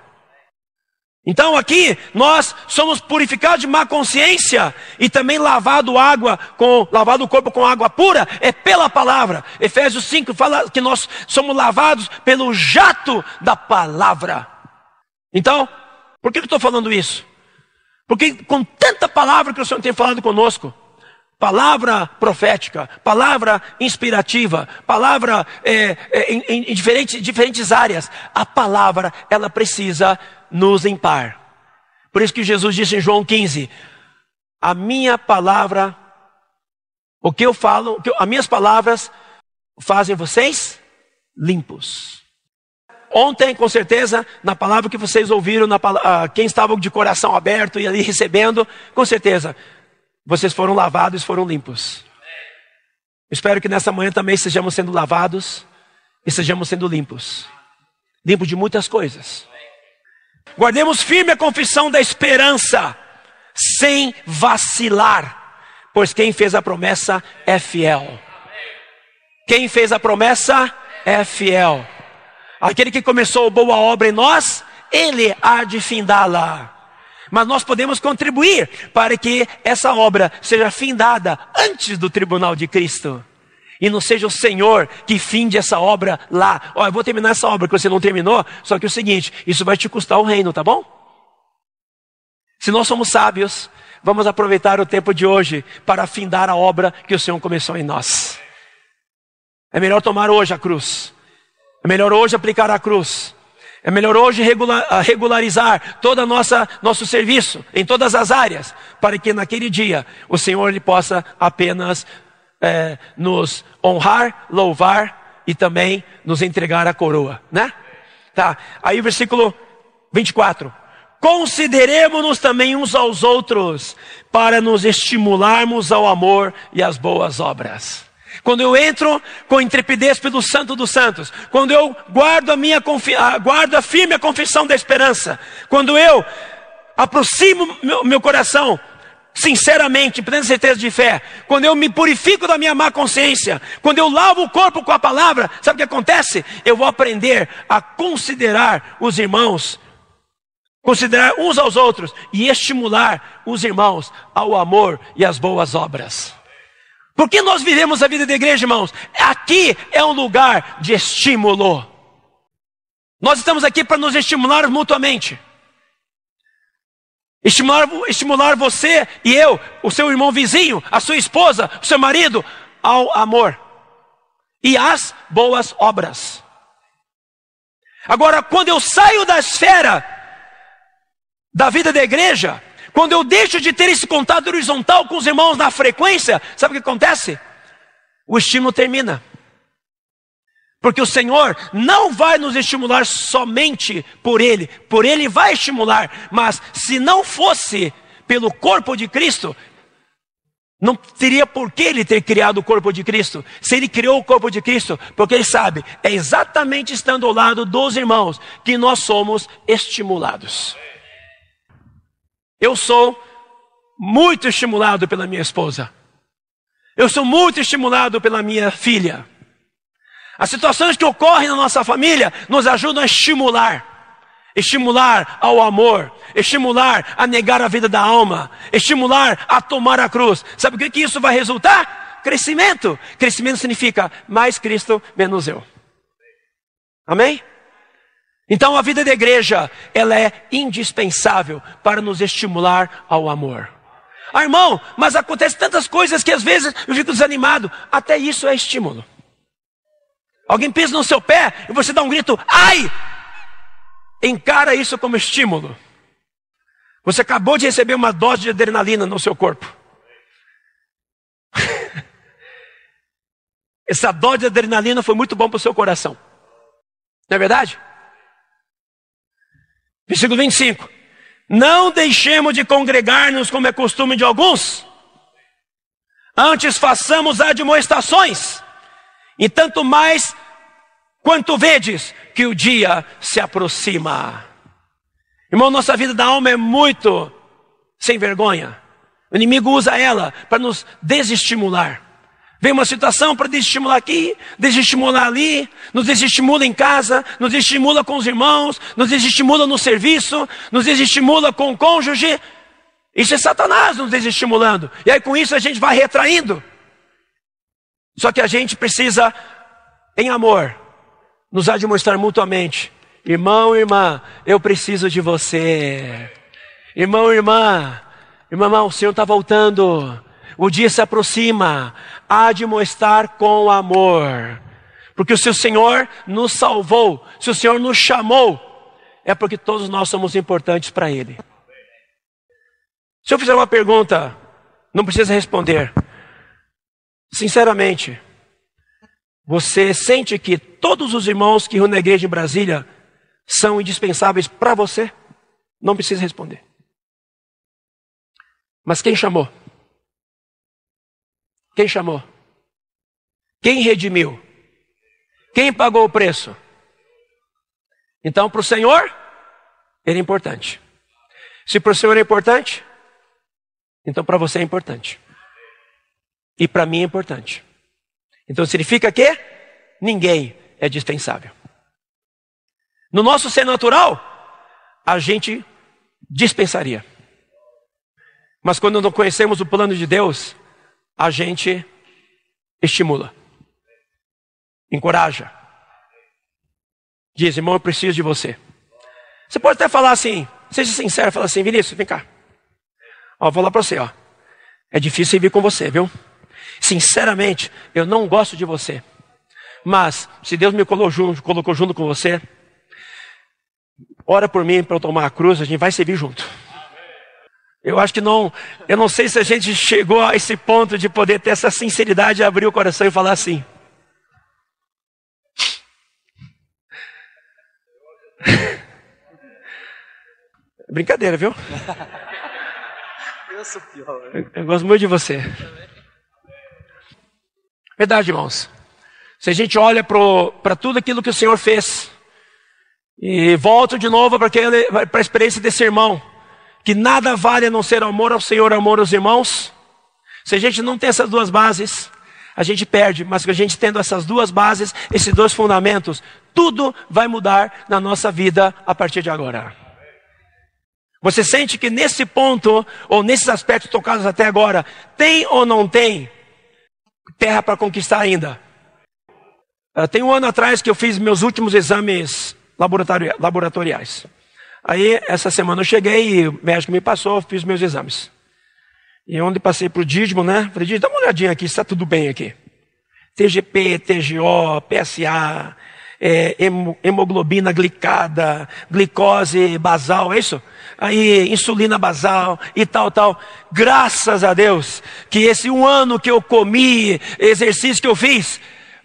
Então aqui nós somos purificados de má consciência e também lavado o corpo com água pura, é pela palavra. Efésios 5 fala que nós somos lavados pelo jato da palavra. Então, por que eu estou falando isso? Porque com tanta palavra que o Senhor tem falado conosco, palavra profética, palavra inspirativa, palavra em diferentes áreas, a palavra ela precisa nos limpar. Por isso que Jesus disse em João 15, a minha palavra, o que eu falo, as minhas palavras fazem vocês limpos. Ontem, com certeza, na palavra que vocês ouviram, quem estava de coração aberto e ali recebendo, com certeza, vocês foram lavados e foram limpos. Espero que nessa manhã também estejamos sendo lavados e estejamos sendo limpos. Limpos de muitas coisas. Guardemos firme a confissão da esperança, sem vacilar, pois quem fez a promessa é fiel. Quem fez a promessa é fiel. Aquele que começou boa obra em nós, ele há de findá-la. Mas nós podemos contribuir para que essa obra seja findada antes do tribunal de Cristo. E não seja o Senhor que finde essa obra lá. Ó, eu vou terminar essa obra que você não terminou, só que é o seguinte, isso vai te custar o reino, tá bom? Se nós somos sábios, vamos aproveitar o tempo de hoje para findar a obra que o Senhor começou em nós. É melhor tomar hoje a cruz. É melhor hoje aplicar a cruz. É melhor hoje regularizar todo nosso serviço em todas as áreas, para que naquele dia o Senhor ele possa apenas nos honrar, louvar e também nos entregar a coroa, né? Tá, aí o versículo 24. Consideremos-nos também uns aos outros para nos estimularmos ao amor e às boas obras. Quando eu entro com intrepidez pelo Santo dos Santos, quando eu guardo guardo firme a confissão da esperança, quando eu aproximo meu coração sinceramente, plena certeza de fé, quando eu me purifico da minha má consciência, quando eu lavo o corpo com a palavra, sabe o que acontece? Eu vou aprender a considerar os irmãos, considerar uns aos outros e estimular os irmãos ao amor e às boas obras. Por que nós vivemos a vida da igreja, irmãos? Aqui é um lugar de estímulo. Nós estamos aqui para nos estimular mutuamente. Estimular você e eu, o seu irmão vizinho, a sua esposa, o seu marido, ao amor e às boas obras. Agora, quando eu saio da esfera da vida da igreja, quando eu deixo de ter esse contato horizontal com os irmãos na frequência, sabe o que acontece? O estímulo termina. Porque o Senhor não vai nos estimular somente por Ele vai estimular, mas se não fosse pelo corpo de Cristo, não teria por que Ele ter criado o corpo de Cristo. Se Ele criou o corpo de Cristo, porque Ele sabe, é exatamente estando ao lado dos irmãos que nós somos estimulados. Eu sou muito estimulado pela minha esposa. Eu sou muito estimulado pela minha filha. As situações que ocorrem na nossa família nos ajudam a estimular ao amor, estimular a negar a vida da alma, estimular a tomar a cruz. Sabe o que isso vai resultar? Crescimento. Crescimento significa mais Cristo, menos eu. Amém? Então a vida da igreja, ela é indispensável para nos estimular ao amor. Ah, irmão, mas acontece tantas coisas que às vezes eu fico desanimado. Até isso é estímulo. Alguém pisa no seu pé e você dá um grito, ai! Encara isso como estímulo. Você acabou de receber uma dose de adrenalina no seu corpo. Essa dose de adrenalina foi muito bom para o seu coração. Não é verdade? Versículo 25. Não deixemos de congregar-nos como é costume de alguns. Antes façamos admoestações. E tanto mais quanto vedes que o dia se aproxima. Irmão, nossa vida da alma é muito sem vergonha. O inimigo usa ela para nos desestimular. Vem uma situação para desestimular aqui, desestimular ali, nos desestimula em casa, nos desestimula com os irmãos, nos desestimula no serviço, nos desestimula com o cônjuge. Isso é Satanás nos desestimulando. E aí com isso a gente vai retraindo. Só que a gente precisa, em amor, nos admoestar mutuamente. Irmão, irmã, eu preciso de você. Irmão, irmã, o Senhor está voltando. O dia se aproxima. Admoestar com amor. Porque se o Senhor nos salvou, se o Senhor nos chamou, é porque todos nós somos importantes para Ele. Se eu fizer uma pergunta, não precisa responder. Sinceramente, você sente que todos os irmãos que reúnem na igreja em Brasília são indispensáveis para você? Não precisa responder. Mas quem chamou? Quem chamou? Quem redimiu? Quem pagou o preço? Então, para o Senhor, Ele é importante. Se para o Senhor é importante, então para você é importante. E para mim é importante. Então significa que ninguém é dispensável. No nosso ser natural, a gente dispensaria. Mas quando não conhecemos o plano de Deus, a gente estimula, encoraja. Diz, irmão, eu preciso de você. Você pode até falar assim, seja sincero, fala assim, Vinícius, vem cá. Ó, vou lá para você, ó. É difícil vir com você, viu? Sinceramente, eu não gosto de você. Mas, se Deus me colocou junto com você, ora por mim para eu tomar a cruz, a gente vai servir junto. Eu acho que não, eu não sei se a gente chegou a esse ponto de poder ter essa sinceridade de abrir o coração e falar assim. Brincadeira, viu? Eu sou pior. Eu gosto muito de você. Verdade, irmãos. Se a gente olha para tudo aquilo que o Senhor fez e volta de novo para a experiência desse irmão, que nada vale a não ser amor ao Senhor, amor aos irmãos. Se a gente não tem essas duas bases, a gente perde. Mas se a gente tendo essas duas bases, esses dois fundamentos, tudo vai mudar na nossa vida a partir de agora. Você sente que nesse ponto, ou nesses aspectos tocados até agora, tem ou não tem terra para conquistar ainda? Tem um ano atrás que eu fiz meus últimos exames laboratoriais. Aí, essa semana eu cheguei e o médico me passou, fiz meus exames. E onde passei pro dídimo, né? Falei, Dídimo, dá uma olhadinha aqui, se está tudo bem aqui. TGP, TGO, PSA, hemoglobina glicada, glicose basal, é isso? Aí, insulina basal e tal. Graças a Deus que esse 1 ano que eu comi, exercício que eu fiz,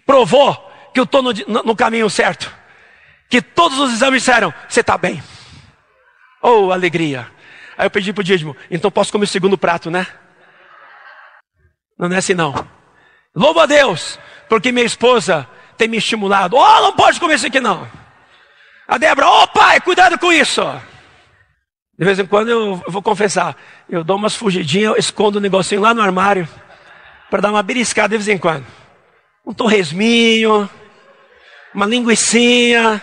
provou que eu estou no caminho certo. Que todos os exames disseram, você está bem. Oh, alegria. Aí eu pedi pro dídimo, então posso comer o segundo prato, né? Não é assim não. Louvo a Deus, porque minha esposa tem me estimulado. Oh, não pode comer isso aqui não. A Débora, oh pai, cuidado com isso. De vez em quando eu vou confessar, eu dou umas fugidinhas, eu escondo um negocinho lá no armário, para dar uma beliscada de vez em quando. Um torresminho, uma linguicinha.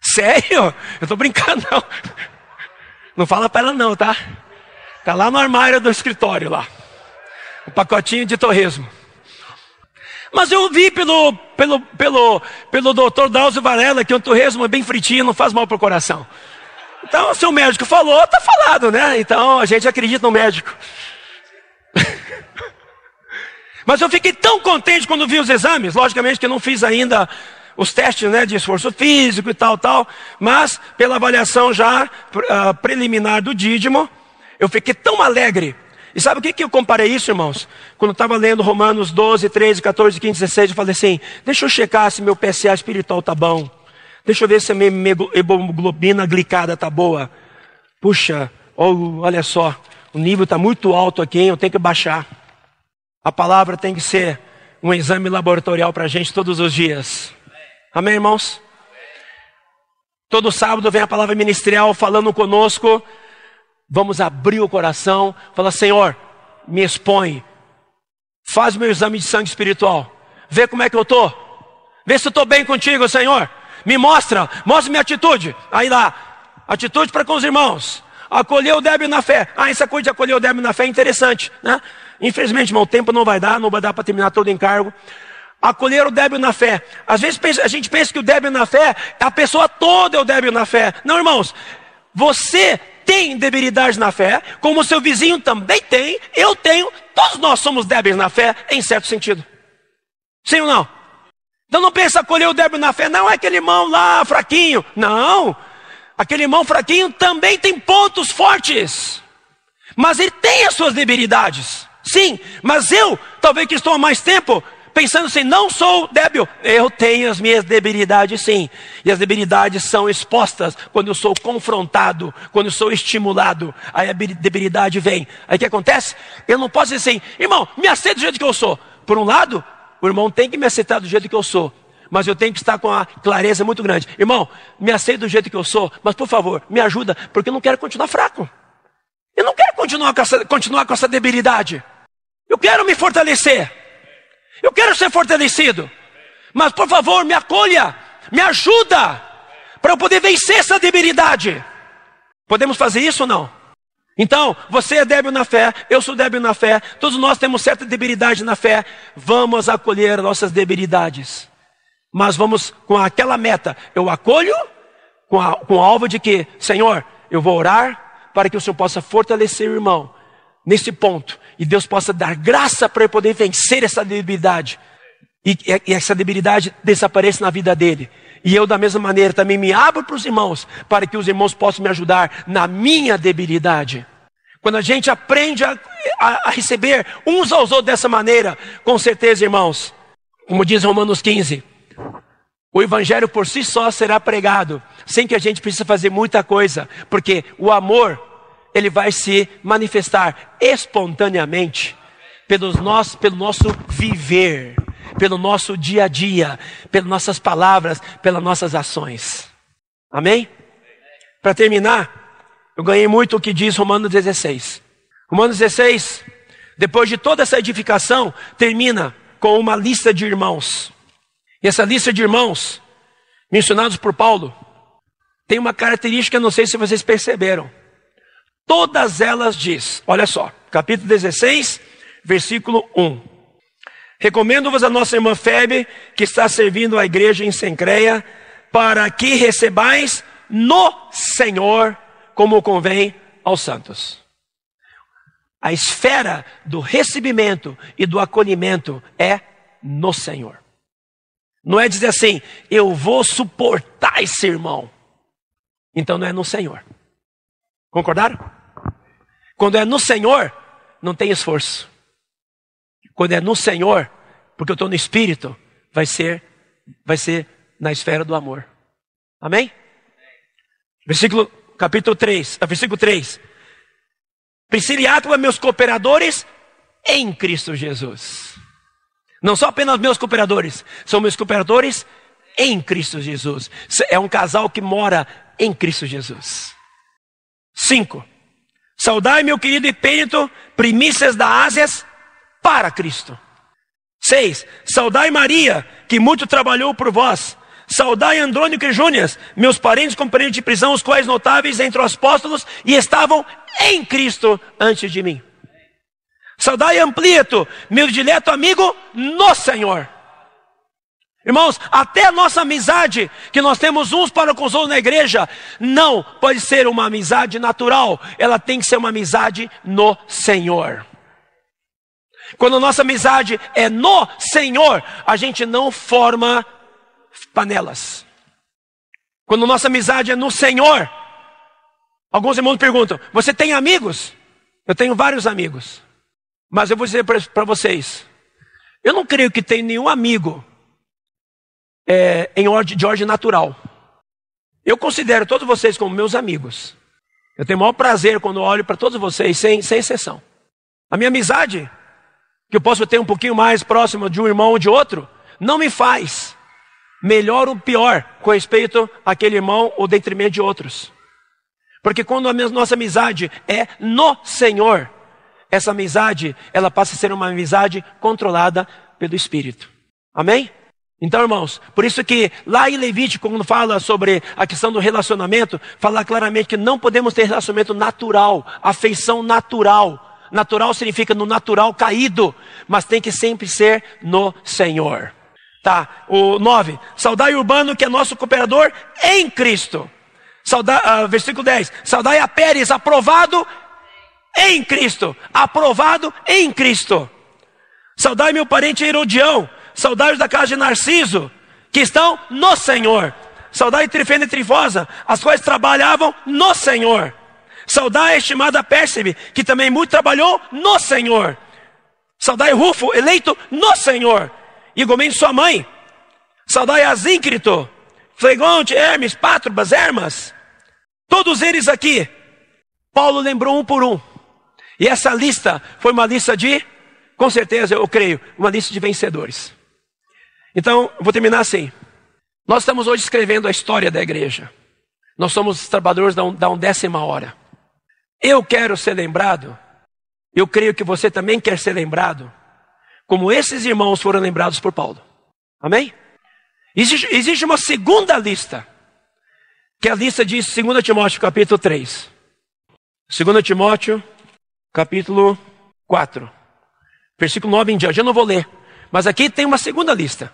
Sério? Eu tô brincando não. Não fala para ela não, tá? Tá lá no armário do escritório lá. Um pacotinho de torresmo. Mas eu vi pelo doutor Drauzio Varela que o torresmo é bem fritinho, não faz mal pro coração. Então, se o médico falou, tá falado, né? Então, a gente acredita no médico. Mas eu fiquei tão contente quando vi os exames. Logicamente que eu não fiz ainda os testes, né, de esforço físico e tal. Mas, pela avaliação já preliminar do dídimo, eu fiquei tão alegre. E sabe o que eu comparei isso, irmãos? Quando eu estava lendo Romanos 12, 13, 14, 15, 16, eu falei assim, deixa eu checar se meu PSA espiritual tá bom. Deixa eu ver se a minha hemoglobina glicada tá boa. Puxa, olha só, o nível está muito alto aqui, hein? Eu tenho que baixar. A palavra tem que ser um exame laboratorial para a gente todos os dias. Amém, irmãos? Todo sábado vem a palavra ministerial falando conosco. Vamos abrir o coração, falar, Senhor, me expõe. Faz o meu exame de sangue espiritual. Vê como é que eu estou. Vê se eu estou bem contigo, Senhor. Me mostra minha atitude. Aí lá, atitude para com os irmãos. Acolher o débil na fé. Essa coisa de acolher o débil na fé é interessante, né? Infelizmente, irmão, o tempo não vai dar para terminar todo o encargo. Acolher o débil na fé. Às vezes a gente pensa que o débil na fé, a pessoa toda é o débil na fé. Não, irmãos, você tem debilidade na fé, como o seu vizinho também tem, eu tenho, todos nós somos débeis na fé, em certo sentido. Sim ou não? Então não pensa acolher o débil na fé, não é aquele irmão lá fraquinho. Não, aquele irmão fraquinho também tem pontos fortes. Mas ele tem as suas debilidades. Sim, mas eu, talvez que estou há mais tempo, pensando assim, não sou débil. Eu tenho as minhas debilidades sim. E as debilidades são expostas quando eu sou confrontado, quando eu sou estimulado. Aí a debilidade vem. Aí o que acontece? Eu não posso dizer assim, irmão, me aceita do jeito que eu sou. Por um lado, o irmão tem que me aceitar do jeito que eu sou. Mas eu tenho que estar com a clareza muito grande. Irmão, me aceita do jeito que eu sou, mas por favor, me ajuda, porque eu não quero continuar fraco. Eu não quero continuar com essa debilidade. Eu quero me fortalecer. Eu quero ser fortalecido. Mas por favor, me acolha, me ajuda, para eu poder vencer essa debilidade. Podemos fazer isso ou não? Então, você é débil na fé, eu sou débil na fé, todos nós temos certa debilidade na fé. Vamos acolher nossas debilidades. Mas vamos com aquela meta. Eu acolho com o alvo de que, Senhor, eu vou orar para que o Senhor possa fortalecer o irmão nesse ponto. E Deus possa dar graça para eu poder vencer essa debilidade. E essa debilidade desapareça na vida dele. E eu da mesma maneira também me abro para os irmãos, para que os irmãos possam me ajudar na minha debilidade. Quando a gente aprende a receber uns aos outros dessa maneira, com certeza, irmãos, como diz Romanos 15, o evangelho por si só será pregado, sem que a gente precise fazer muita coisa, porque o amor, ele vai se manifestar espontaneamente pelo nosso viver, pelo nosso dia a dia, pelas nossas palavras, pelas nossas ações. Amém? Para terminar, eu ganhei muito o que diz Romanos 16. Romanos 16, depois de toda essa edificação, termina com uma lista de irmãos. E essa lista de irmãos, mencionados por Paulo, tem uma característica, não sei se vocês perceberam. Todas elas diz, olha só, capítulo 16, versículo 1. Recomendo-vos a nossa irmã Febe, que está servindo a igreja em Cencreia, para que recebais no Senhor, como convém aos santos. A esfera do recebimento e do acolhimento é no Senhor. Não é dizer assim, eu vou suportar esse irmão. Então não é no Senhor. Concordaram? Quando é no Senhor, não tem esforço. Quando é no Senhor, porque eu estou no Espírito, vai ser na esfera do amor. Amém? Versículo 3. Priscila e Áquila, meus cooperadores em Cristo Jesus. Não são apenas meus cooperadores, são meus cooperadores em Cristo Jesus. É um casal que mora em Cristo Jesus. 5. Saudai meu querido Epêneto, primícias da Ásias para Cristo. 6. Saudai Maria, que muito trabalhou por vós. Saudai Andrônico e Júnias, meus parentes companheiros de prisão, os quais notáveis entre os apóstolos e estavam em Cristo antes de mim. Saudai Amplieto, meu dileto amigo no Senhor. Irmãos, até a nossa amizade que nós temos uns para com os outros na igreja, não pode ser uma amizade natural, ela tem que ser uma amizade no Senhor. Quando a nossa amizade é no Senhor, a gente não forma panelas. Quando a nossa amizade é no Senhor, alguns irmãos perguntam, você tem amigos? Eu tenho vários amigos. Mas eu vou dizer para vocês, eu não creio que tem nenhum amigo de ordem natural. Eu considero todos vocês como meus amigos. Eu tenho o maior prazer quando olho para todos vocês, sem exceção. A minha amizade, que eu posso ter um pouquinho mais próximo de um irmão ou de outro, não me faz melhor ou pior com respeito àquele irmão ou detrimento de outros. Porque quando a nossa amizade é no Senhor, essa amizade, ela passa a ser uma amizade controlada pelo Espírito. Amém? Então, irmãos, por isso que lá em Levítico, quando fala sobre a questão do relacionamento, fala claramente que não podemos ter relacionamento natural, afeição natural. Natural significa no natural caído, mas tem que sempre ser no Senhor. Tá, o 9. Saudai Urbano, que é nosso cooperador em Cristo. Versículo 10. Saudai a Pérez, aprovado em Cristo. Aprovado em Cristo. Saudai meu parente Herodião. Saudai os da casa de Narciso, que estão no Senhor. Saudai Trifena e Trifosa, as quais trabalhavam no Senhor. Saudai a estimada Pérsebe, que também muito trabalhou no Senhor. Saudai Rufo, eleito no Senhor. E Igomem, sua mãe. Saudai Asíncrito, Flegonte, Hermes, Pátrobas, Hermas. Todos eles aqui, Paulo lembrou um por um. E essa lista foi uma lista de, com certeza eu creio, uma lista de vencedores. Então, eu vou terminar assim. Nós estamos hoje escrevendo a história da igreja. Nós somos trabalhadores da 1ª hora. Eu quero ser lembrado, eu creio que você também quer ser lembrado, como esses irmãos foram lembrados por Paulo. Amém? Existe uma segunda lista, que é a lista de 2 Timóteo capítulo 3. 2 Timóteo capítulo 4. Versículo 9 em diante. Eu não vou ler, mas aqui tem uma segunda lista.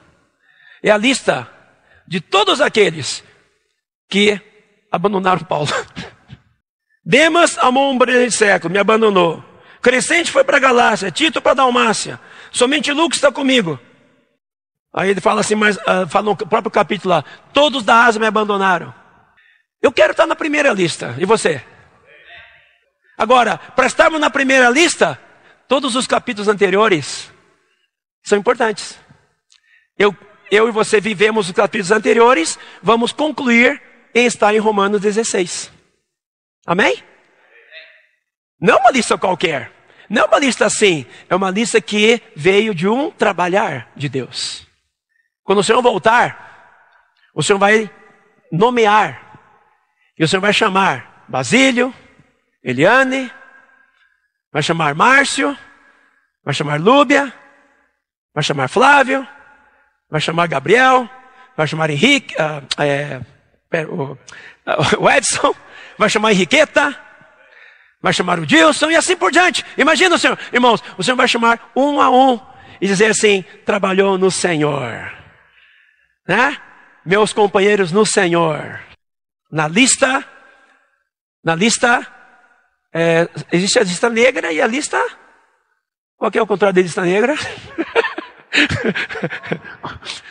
É a lista de todos aqueles que abandonaram Paulo. Demas amou um brilhante século, me abandonou. Crescente foi para Galácia, Tito para Dalmácia. Somente Lucas está comigo. Aí ele fala assim, fala no próprio capítulo lá, todos da Ásia me abandonaram. Eu quero estar na primeira lista, e você? Agora, para estarmos na primeira lista, todos os capítulos anteriores são importantes. Eu e você vivemos os capítulos anteriores, vamos concluir em estar em Romanos 16. Amém? Não é uma lista qualquer. Não é uma lista assim. É uma lista que veio de um trabalhar de Deus. Quando o Senhor voltar, o Senhor vai nomear. E o Senhor vai chamar Basílio, Eliane, vai chamar Márcio, vai chamar Lúbia, vai chamar Flávio, vai chamar Gabriel, vai chamar Henrique, o Edson, vai chamar Henriqueta, vai chamar o Dilson e assim por diante. Imagina o Senhor, irmãos, o Senhor vai chamar um a um e dizer assim, trabalhou no Senhor, né? Meus companheiros no Senhor. existe a lista negra e a lista... Qual que é o contrário da lista negra?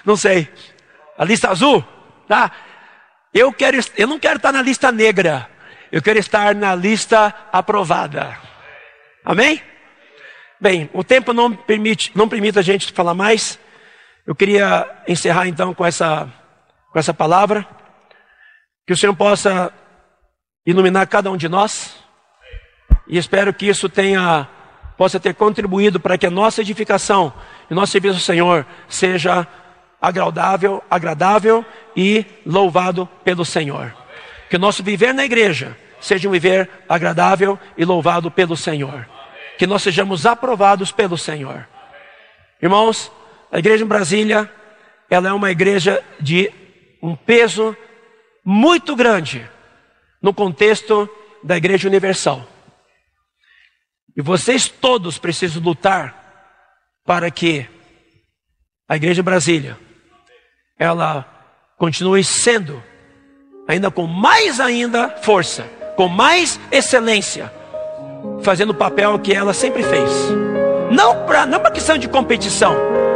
Não sei. A lista azul? Tá? Eu não quero estar na lista negra. Eu quero estar na lista aprovada. Amém? Bem, o tempo não permite a gente falar mais. Eu queria encerrar então com essa palavra. Que o Senhor possa iluminar cada um de nós. E espero que isso possa ter contribuído para que a nossa edificação e nosso serviço ao Senhor seja agradável e louvado pelo Senhor. Que o nosso viver na igreja seja um viver agradável e louvado pelo Senhor. Que nós sejamos aprovados pelo Senhor. Irmãos, a igreja em Brasília, ela é uma igreja de um peso muito grande no contexto da igreja universal. E vocês todos precisam lutar para que a igreja em Brasília, ela continue sendo, ainda com mais força, com mais excelência, fazendo o papel que ela sempre fez. Não para questão de competição,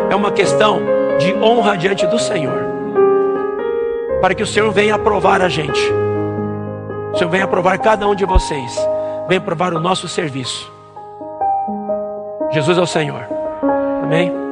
é uma questão de honra diante do Senhor. Para que o Senhor venha aprovar a gente. O Senhor venha aprovar cada um de vocês. Venha aprovar o nosso serviço. Jesus é o Senhor. Amém?